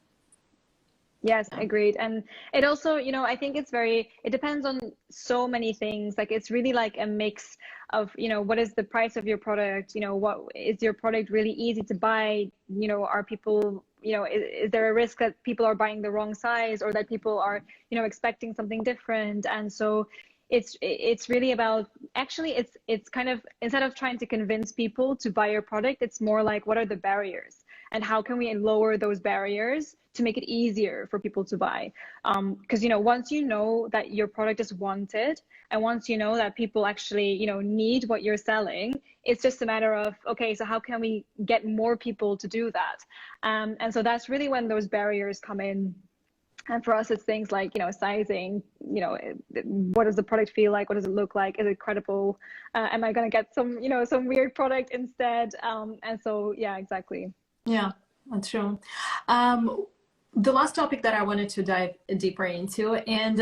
Yes, agreed. And it also, I think it depends on so many things. Like, it's really like a mix of, what is the price of your product? What is your product really easy to buy? Are people is there a risk that people are buying the wrong size, or that people are, expecting something different? And so it's really about, actually, it's kind of, instead of trying to convince people to buy your product, it's more like, what are the barriers and how can we lower those barriers to make it easier for people to buy? Because once you know that your product is wanted, and once you know that people actually need what you're selling, it's just a matter of, okay, so how can we get more people to do that? And so that's really when those barriers come in. And for us, it's things like, sizing, what does the product feel like? What does it look like? Is it credible? Am I going to get some, some weird product instead? And so, yeah, exactly. Yeah, that's true. The last topic that I wanted to dive deeper into, and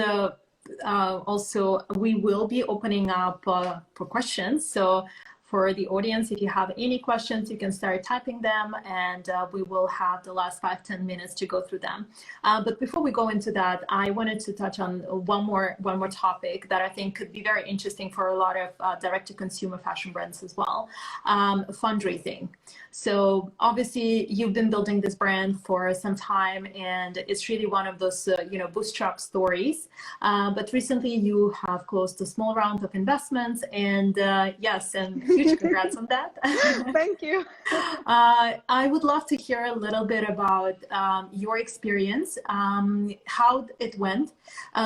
also we will be opening up for questions. So for the audience, if you have any questions, you can start typing them, and we will have the last 5-10 minutes to go through them. But before we go into that, I wanted to touch on one more topic that I think could be very interesting for a lot of direct-to-consumer fashion brands as well: fundraising. So obviously, you've been building this brand for some time, and it's really one of those bootstrap stories. But recently, you have closed a small round of investments, and yes, and huge congrats on that. Thank you. I would love to hear a little bit about your experience, how it went,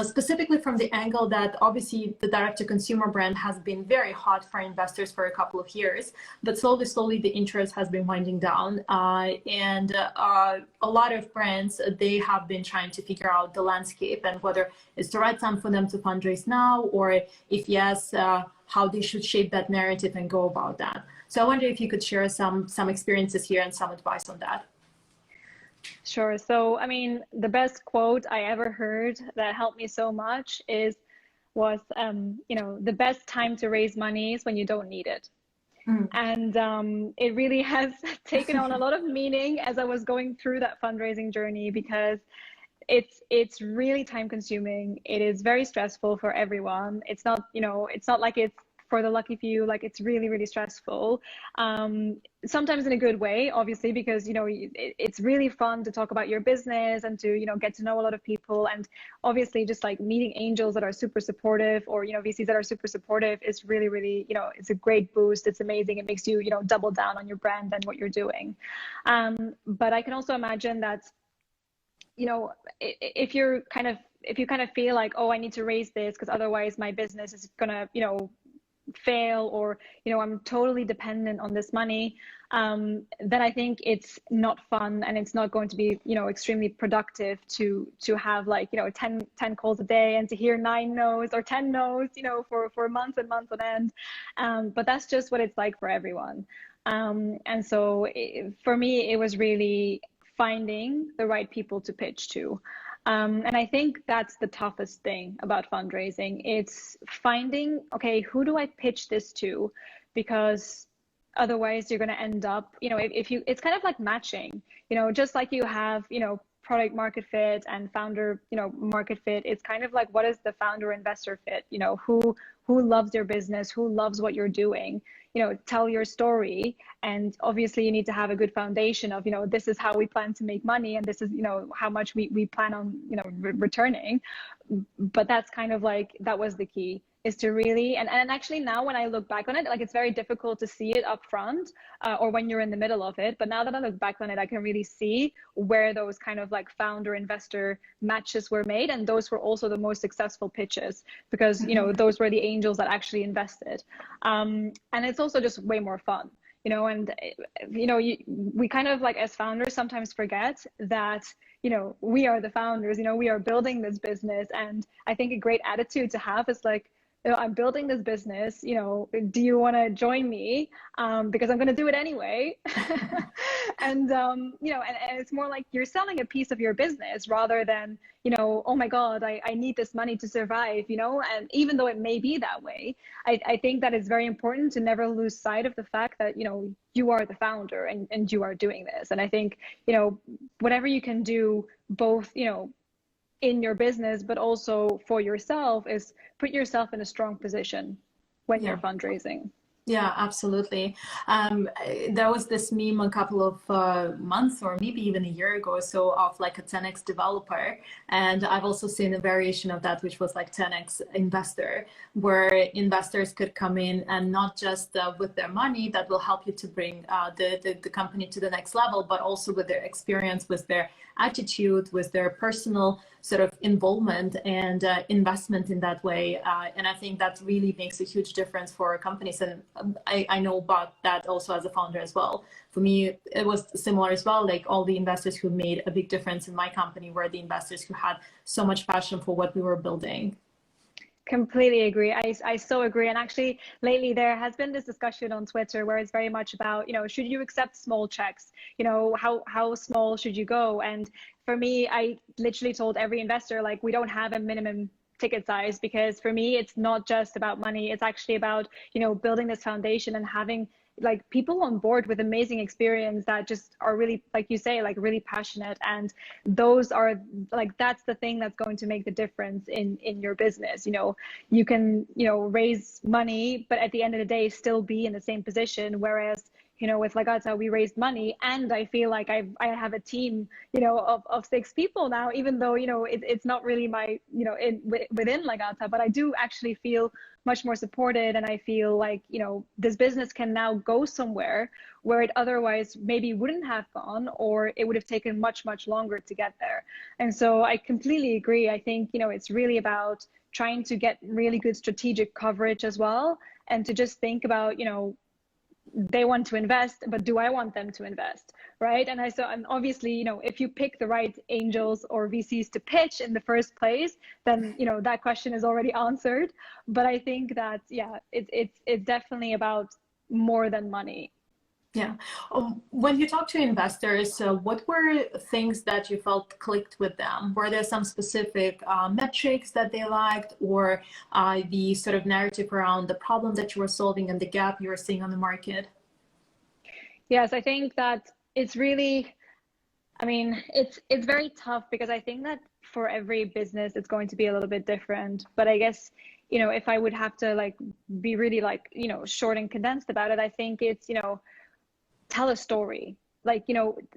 specifically from the angle that obviously the direct-to-consumer brand has been very hot for investors for a couple of years, but slowly the interest has been winding down. And a lot of brands, they have been trying to figure out the landscape and whether it's the right time for them to fundraise now, or if yes, how they should shape that narrative and go about that. So I wonder if you could share some experiences here and some advice on that. Sure. So, I mean, the best quote I ever heard that helped me so much was, the best time to raise money is when you don't need it. And it really has taken on a lot of meaning as I was going through that fundraising journey, because it's really time consuming. It is very stressful for everyone. It's not like it's for the lucky few. Like, it's really, really stressful. Sometimes in a good way, obviously, because, it's really fun to talk about your business and to, get to know a lot of people. And obviously just like meeting angels that are super supportive, or, VCs that are super supportive is really, really, it's a great boost. It's amazing. It makes you, double down on your brand and what you're doing. But I can also imagine that, if you kind of feel like, oh, I need to raise this because otherwise my business is gonna, fail, or, I'm totally dependent on this money, then I think it's not fun, and it's not going to be, extremely productive to have like, 10 calls a day and to hear 9 no's or 10 no's, for months and months on end. But that's just what it's like for everyone. And so for me, it was really finding the right people to pitch to. And I think that's the toughest thing about fundraising. It's finding, okay, who do I pitch this to? Because otherwise you're going to end up, it's kind of like matching, just like you have, product market fit and founder, market fit. It's kind of like, what is the founder investor fit? Who loves your business, who loves what you're doing, tell your story. And obviously you need to have a good foundation of, this is how we plan to make money, and this is, how much we plan on, returning. But that's kind of like, that was the key, is to really, and actually now when I look back on it, like, it's very difficult to see it up front, or when you're in the middle of it. But now that I look back on it, I can really see where those kind of like founder investor matches were made. And those were also the most successful pitches, because, those were the angels that actually invested. And it's also just way more fun, and, we kind of like, as founders, sometimes forget that, we are the founders, we are building this business. And I think a great attitude to have is like, I'm building this business, do you want to join me? Because I'm going to do it anyway. And, and it's more like you're selling a piece of your business rather than, oh my God, I need this money to survive, and even though it may be that way, I think that it's very important to never lose sight of the fact that, you are the founder and you are doing this. And I think, whatever you can do, both, in your business, but also for yourself, is put yourself in a strong position when you're fundraising. Yeah, absolutely. There was this meme a couple of months or maybe even a year ago or so of like a 10x developer. And I've also seen a variation of that, which was like 10x investor, where investors could come in and not just with their money that will help you to bring the company to the next level, but also with their experience, with their attitude, with their personal sort of involvement and investment in that way. And I think that really makes a huge difference for companies. And I know about that also as a founder as well. For me, it was similar as well. Like all the investors who made a big difference in my company were the investors who had so much passion for what we were building. Completely agree. I so agree. And actually, lately there has been this discussion on Twitter where it's very much about, should you accept small checks? How small should you go? And for me, I literally told every investor, like, we don't have a minimum ticket size, because for me, it's not just about money. It's actually about, building this foundation and having like people on board with amazing experience that just are really, like you say, like really passionate. And those are like, that's the thing that's going to make the difference in your business. You can, raise money, but at the end of the day, still be in the same position. Whereas, with Lagatta, we raised money, and I feel like I have a team, of 6 people now, even though, it's not really my, within Lagatta, but I do actually feel much more supported. And I feel like, this business can now go somewhere where it otherwise maybe wouldn't have gone, or it would have taken much, much longer to get there. And so I completely agree. I think, it's really about trying to get really good strategic coverage as well. And to just think about, they want to invest, but do I want them to invest, right? And obviously, if you pick the right angels or VCs to pitch in the first place, then that question is already answered. But I think that, yeah, it's definitely about more than money. Yeah. When you talk to investors, what were things that you felt clicked with them? Were there some specific metrics that they liked, or the sort of narrative around the problem that you were solving and the gap you were seeing on the market? Yes, I think that it's really, I mean, it's very tough, because I think that for every business, it's going to be a little bit different. But I guess, if I would have to like be really like, short and condensed about it, I think it's, tell a story. Like,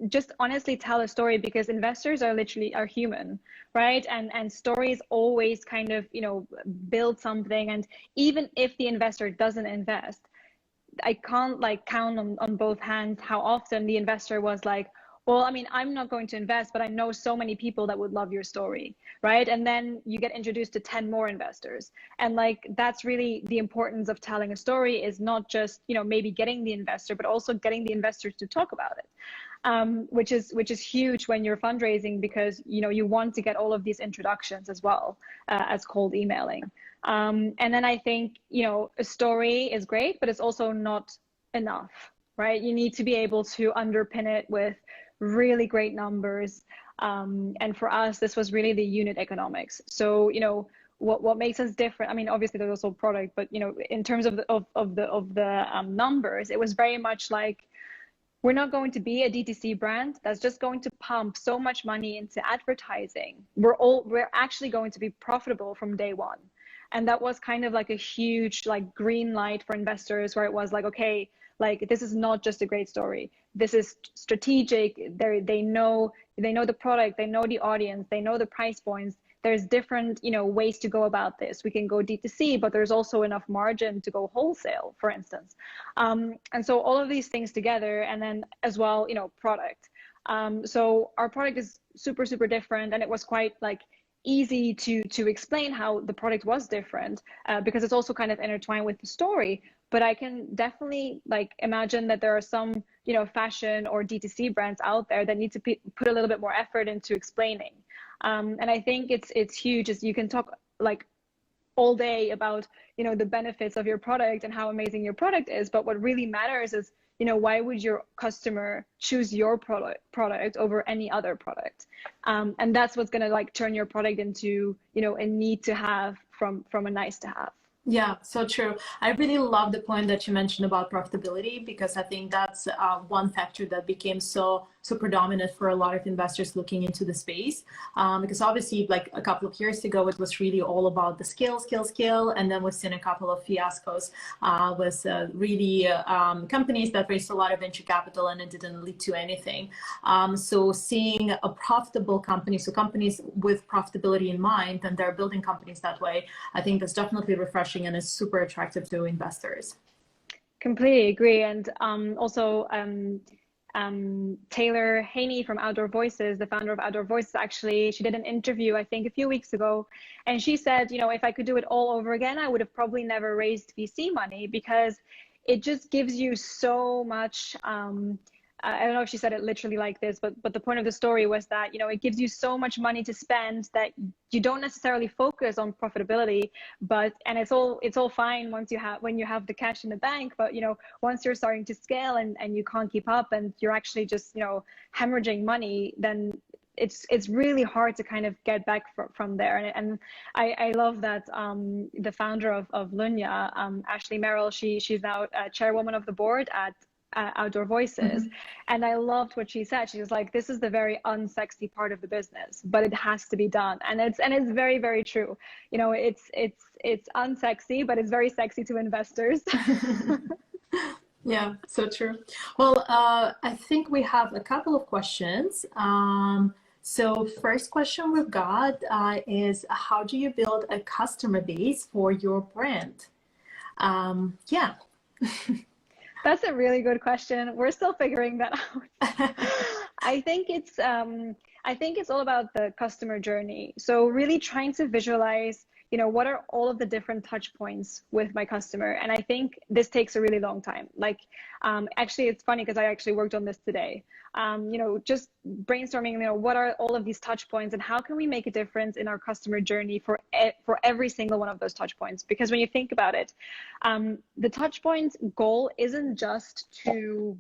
just honestly tell a story, because investors are human, right? And stories always kind of, build something. And even if the investor doesn't invest, I can't like count on both hands how often the investor was like, well, I mean, I'm not going to invest, but I know so many people that would love your story, right? And then you get introduced to 10 more investors. And like, that's really the importance of telling a story, is not just, maybe getting the investor, but also getting the investors to talk about it. Which is huge when you're fundraising, because you want to get all of these introductions as well, as cold emailing. And then I think a story is great, but it's also not enough, right? You need to be able to underpin it with really great numbers. And for us, this was really the unit economics. So what makes us different? I mean, obviously there's also product, but in terms of the numbers, it was very much like, we're not going to be a DTC brand that's just going to pump so much money into advertising. We're actually going to be profitable from day one. And that was kind of like a huge like green light for investors, where it was like, okay, like, this is not just a great story. This is strategic. They know the product, they know the audience, they know the price points. There's different, ways to go about this. We can go D2C, but there's also enough margin to go wholesale, for instance. And so all of these things together, and then as well, product. So our product is super, super different, and it was quite like easy to explain how the product was different, because it's also kind of intertwined with the story. But I can definitely like imagine that there are some, fashion or D2C brands out there that need to put a little bit more effort into explaining. And I think it's huge, as you can talk like all day about, the benefits of your product and how amazing your product is. But what really matters is, why would your customer choose your product over any other product? And that's what's going to like turn your product into, a need to have from a nice to have. Yeah, so true. I really love the point that you mentioned about profitability, because I think that's one factor that became so predominant for a lot of investors looking into the space. Because obviously, like a couple of years ago, it was really all about the scale, and then we've seen a couple of fiascos with really companies that raised a lot of venture capital and it didn't lead to anything. So seeing a profitable company, so companies with profitability in mind, and they're building companies that way, I think that's definitely refreshing and is super attractive to investors. Completely agree. And also, Taylor Haney from Outdoor Voices, the founder of Outdoor Voices, actually, she did an interview, I think, a few weeks ago. And she said, you know, if I could do it all over again, I would have probably never raised VC money, because it just gives you so much. I don't know if she said it literally like this, but the point of the story was that, you know, it gives you so much money to spend that you don't necessarily focus on profitability, and it's all fine when you have the cash in the bank, but you know, once you're starting to scale and you can't keep up and you're actually just, you know, hemorrhaging money, then it's really hard to kind of get back from there. And I love that the founder of Lunya, Ashley Merrill, she's now chairwoman of the board at Outdoor Voices. Mm-hmm. And I loved what she said. She was like, this is the very unsexy part of the business, but it has to be done. And it's very, very true. You know, it's unsexy, but it's very sexy to investors. Yeah, so true. Well, I think we have a couple of questions. So first question we've got is, how do you build a customer base for your brand? Yeah. That's a really good question. We're still figuring that out. I think it's all about the customer journey. So really trying to visualize, you know, what are all of the different touch points with my customer? And I think this takes a really long time. Like, actually, it's funny because I actually worked on this today. You know, just brainstorming, you know, what are all of these touch points and how can we make a difference in our customer journey for every single one of those touch points? Because when you think about it, the touch point goal isn't just to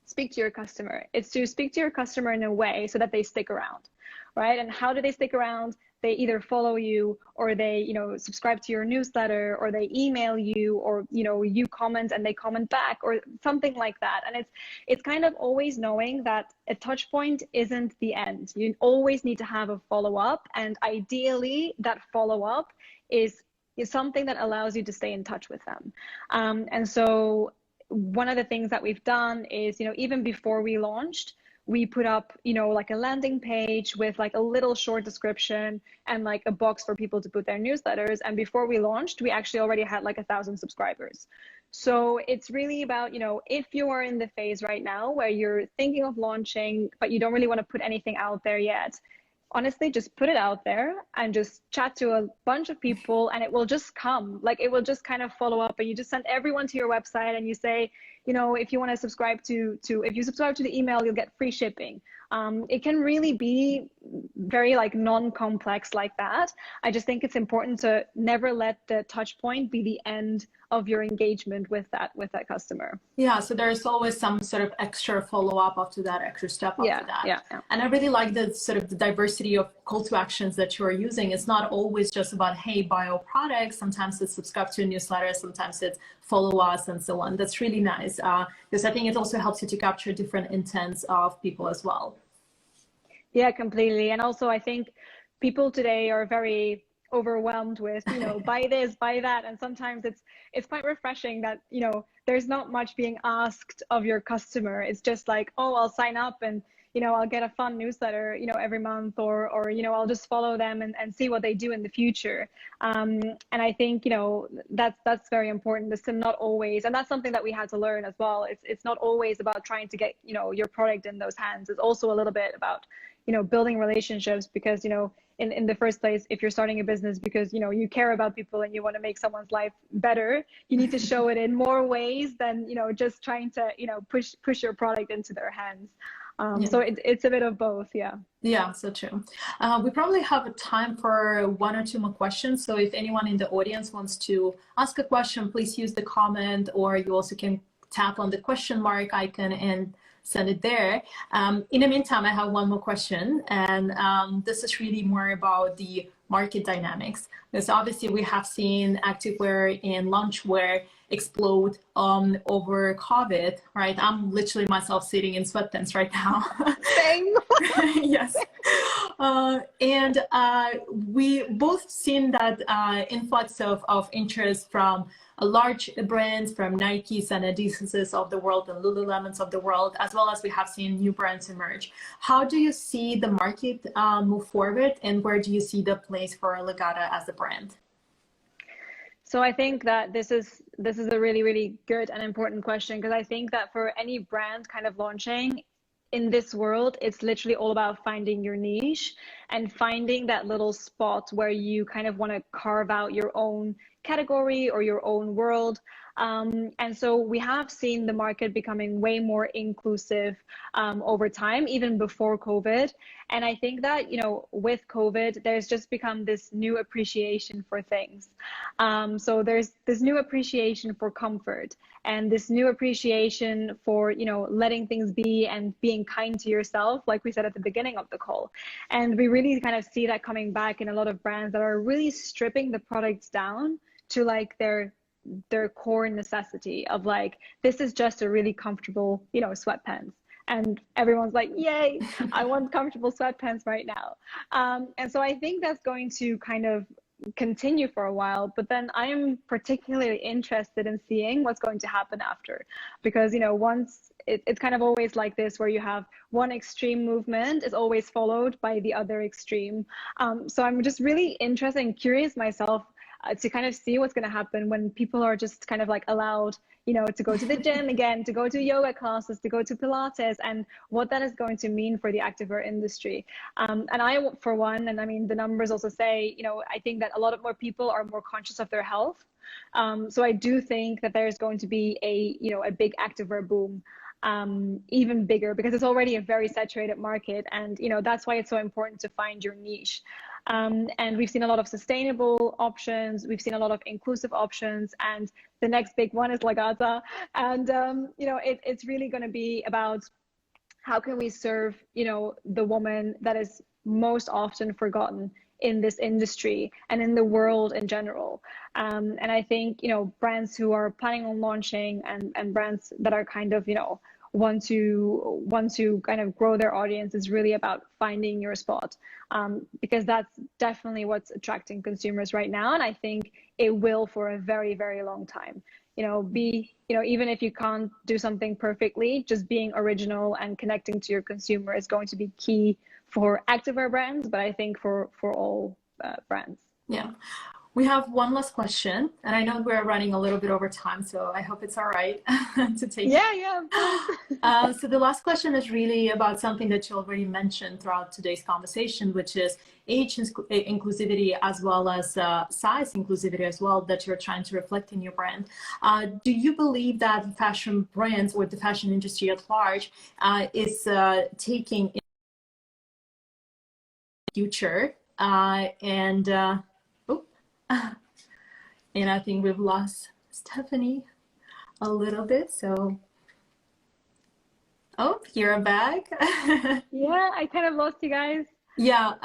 speak to your customer. It's to speak to your customer in a way so that they stick around, right? And how do they stick around? They either follow you, or they, you know, subscribe to your newsletter, or they email you, or, you know, you comment and they comment back, or something like that. And it's kind of always knowing that a touch point isn't the end. You always need to have a follow-up, and ideally that follow-up is something that allows you to stay in touch with them. And so one of the things that we've done is, you know, even before we launched, we put up, you know, like a landing page with like a little short description and like a box for people to put their newsletters. And before we launched, we actually already had like 1,000 subscribers. So it's really about, you know, if you are in the phase right now where you're thinking of launching, but you don't really want to put anything out there yet, honestly, just put it out there and just chat to a bunch of people, and it will just come. Like, it will just kind of follow up, and you just send everyone to your website and you say, you know, if you want to subscribe if you subscribe to the email, you'll get free shipping. It can really be very like non-complex like that. I just think it's important to never let the touch point be the end of your engagement with that customer. Yeah, so there's always some sort of extra follow-up after that, extra step after that. Yeah. And I really like the sort of the diversity of call to actions that you are using. It's not always just about, hey, buy our product. Sometimes it's subscribe to a newsletter, sometimes it's follow us, and so on. That's really nice, because I think it also helps you to capture different intents of people as well. Yeah, completely. And also, I think people today are very overwhelmed with, you know, buy this, buy that. And sometimes it's quite refreshing that, you know, there's not much being asked of your customer. It's just like, oh, I'll sign up and, you know, I'll get a fun newsletter, you know, every month, or, you know, I'll just follow them and see what they do in the future. And I think, you know, that's very important. This is not always, and that's something that we had to learn as well. It's not always about trying to get, you know, your product in those hands. It's also a little bit about, you know, building relationships, because, you know, in the first place, if you're starting a business because, you know, you care about people and you want to make someone's life better, you need to show it in more ways than, you know, just trying to, you know, push your product into their hands. Yeah. So it's a bit of both. Yeah. Yeah, so true. We probably have time for one or two more questions. So if anyone in the audience wants to ask a question, please use the comment, or you also can tap on the question mark icon and send it there. In the meantime, I have one more question, and this is really more about the market dynamics. Because obviously we have seen activewear and loungewear explode over COVID, right? I'm literally myself sitting in sweatpants right now. Same. Yes. We both seen that influx of interest from large brands, from Nikes and Adidas's of the world and Lululemons of the world, as well as we have seen new brands emerge. How do you see the market move forward, and where do you see the place for Lagatta as a brand? So I think that this is a really, really good and important question, because I think that for any brand kind of launching in this world, it's literally all about finding your niche and finding that little spot where you kind of want to carve out your own category or your own world. And so we have seen the market becoming way more inclusive over time, even before COVID. And I think that, you know, with COVID, there's just become this new appreciation for things. So there's this new appreciation for comfort and this new appreciation for, you know, letting things be and being kind to yourself, like we said at the beginning of the call. And we really kind of see that coming back in a lot of brands that are really stripping the products down to like their core necessity of like, this is just a really comfortable, you know, sweatpants. And everyone's like, yay, I want comfortable sweatpants right now. And so I think that's going to kind of continue for a while, but then I'm particularly interested in seeing what's going to happen after, because, you know, once it's kind of always like this, where you have one extreme movement is always followed by the other extreme. So I'm just really interested and curious myself to kind of see what's going to happen when people are just kind of like allowed, you know, to go to the gym again, to go to yoga classes, to go to Pilates, and what that is going to mean for the activewear industry. And I, for one, and I mean, the numbers also say, you know, I think that a lot of more people are more conscious of their health. So I do think that there's going to be a, you know, a big activewear boom, even bigger, because it's already a very saturated market. And, you know, that's why it's so important to find your niche. And we've seen a lot of sustainable options. We've seen a lot of inclusive options, and the next big one is Lagatta. And, you know, it's really going to be about how can we serve, you know, the woman that is most often forgotten in this industry and in the world in general. And I think, you know, brands who are planning on launching and brands that are kind of, you know, want to kind of grow their audience is really about finding your spot, because that's definitely what's attracting consumers right now. And I think it will for a very, very long time. You know, even if you can't do something perfectly, just being original and connecting to your consumer is going to be key for activewear brands, but I think for all brands. Yeah. We have one last question, and I know we're running a little bit over time, so I hope it's all right to take. Yeah, of course. So the last question is really about something that you already mentioned throughout today's conversation, which is age inclusivity, as well as size inclusivity as well, that you're trying to reflect in your brand. Do you believe that fashion brands or the fashion industry at large is taking in the future and I think we've lost Stephanie a little bit, so oh, you're back. Yeah, I kind of lost you guys. Yeah,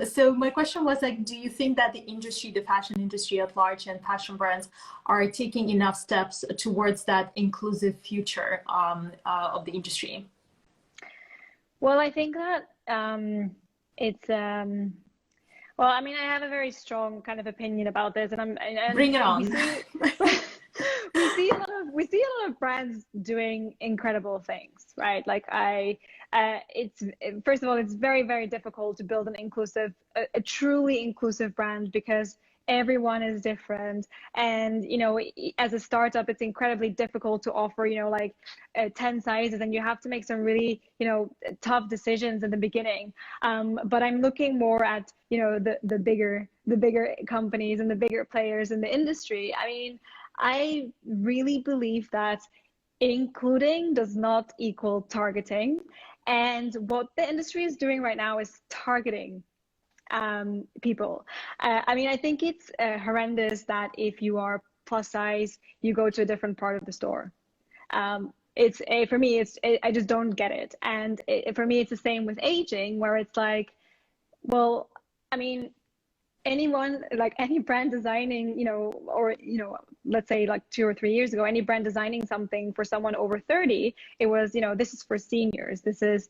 so my question was like, do you think that the industry, the fashion industry at large and fashion brands are taking enough steps towards that inclusive future of the industry? Well, I think that it's well, I mean, I have a very strong kind of opinion about this, and bring it on. We see a lot of brands doing incredible things, right? Like it's first of all, it's very, very difficult to build a truly inclusive brand, because everyone is different. And, you know, as a startup, it's incredibly difficult to offer, you know, like 10 sizes, and you have to make some really, you know, tough decisions in the beginning. But I'm looking more at, you know, the bigger companies and the bigger players in the industry. I mean, I really believe that including does not equal targeting. And what the industry is doing right now is targeting people. I mean, I think it's horrendous that if you are plus size, you go to a different part of the store. For me, I just don't get it. And for me, it's the same with aging, where it's like, well, I mean, anyone, like any brand designing, or, let's say like 2 or 3 years ago, any brand designing something for someone over 30, it was, this is for seniors. This is,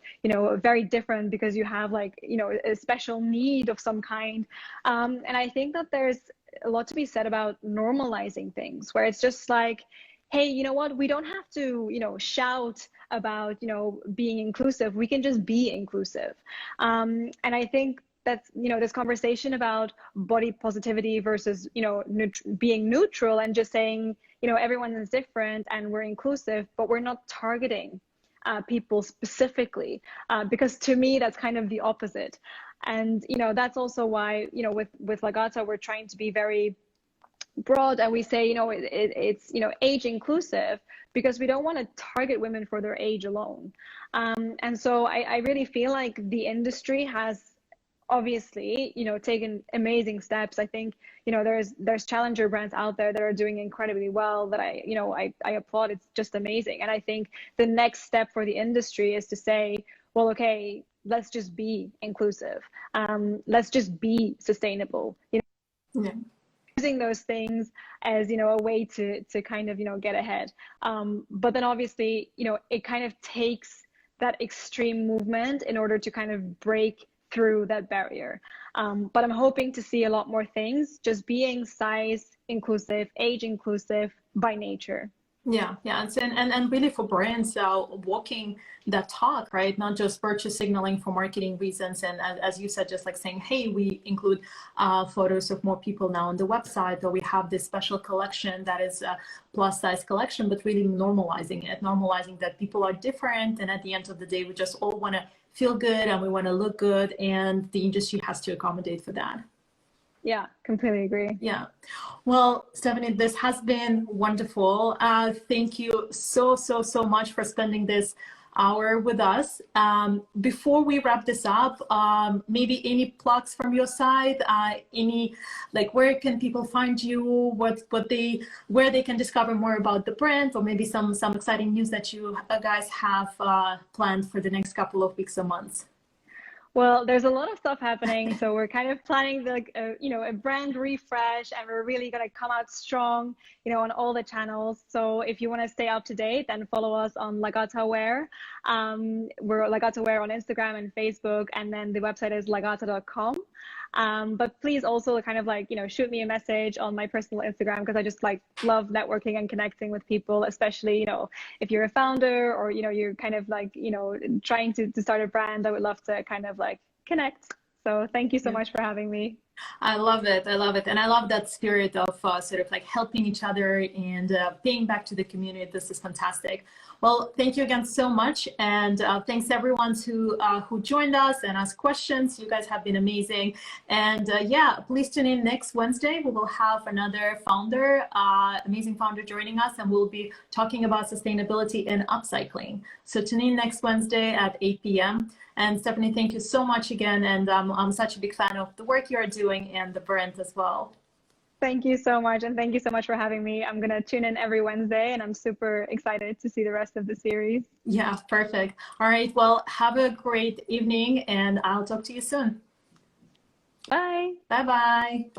very different because you have like, a special need of some kind. And I think that there's a lot to be said about normalizing things where it's just like, hey, you know what? We don't have to, shout about, being inclusive. We can just be inclusive. And I think that's, this conversation about body positivity versus, being neutral and just saying, everyone is different and we're inclusive, but we're not targeting people specifically, because to me, that's kind of the opposite. And, that's also why, with Lagatta, we're trying to be very broad, and we say, it's, age inclusive, because we don't want to target women for their age alone. And so I really feel like the industry has obviously, taken amazing steps. I think, there's challenger brands out there that are doing incredibly well that I applaud. It's just amazing. And I think the next step for the industry is to say, well, okay, let's just be inclusive. Let's just be sustainable. Yeah. Using those things as, a way to kind of, get ahead. But then obviously, it kind of takes that extreme movement in order to kind of break through that barrier. But I'm hoping to see a lot more things just being size inclusive, age inclusive by nature. Yeah, and really for brands walking that talk, right? Not just purchase signaling for marketing reasons, and as you said, just like saying, hey, we include photos of more people now on the website, or we have this special collection that is a plus size collection, but really normalizing that people are different, and at the end of the day, we just all want to feel good and we want to look good, and the industry has to accommodate for that. Yeah, completely agree. Yeah. Well, Stephanie, this has been wonderful. Thank you so much for spending this hour with us. Before we wrap this up, maybe any plugs from your side, where can people find you, where they can discover more about the brand, or maybe some exciting news that you guys have planned for the next couple of weeks or months? Well, there's a lot of stuff happening, so we're kind of planning a brand refresh, and we're really gonna come out strong, on all the channels. So if you want to stay up to date, then follow us on Lagatta Wear. We're Lagatta Wear on Instagram and Facebook, and then the website is lagatta.com. But please also kind of shoot me a message on my personal Instagram, because I just love networking and connecting with people, especially, if you're a founder or, you're kind of trying to start a brand. I would love to kind of connect. So thank you so much for having me. I love it. And I love that spirit of sort of helping each other and paying back to the community. This is fantastic. Well, thank you again so much. And thanks everyone who joined us and asked questions. You guys have been amazing. And yeah, please tune in next Wednesday. We will have another amazing founder joining us, and we'll be talking about sustainability and upcycling. So tune in next Wednesday at 8 p.m. And Stephanie, thank you so much again. And I'm such a big fan of the work you're doing and the brand as well. Thank you so much. And thank you so much for having me. I'm going to tune in every Wednesday, and I'm super excited to see the rest of the series. Yeah, perfect. All right. Well, have a great evening, and I'll talk to you soon. Bye. Bye-bye.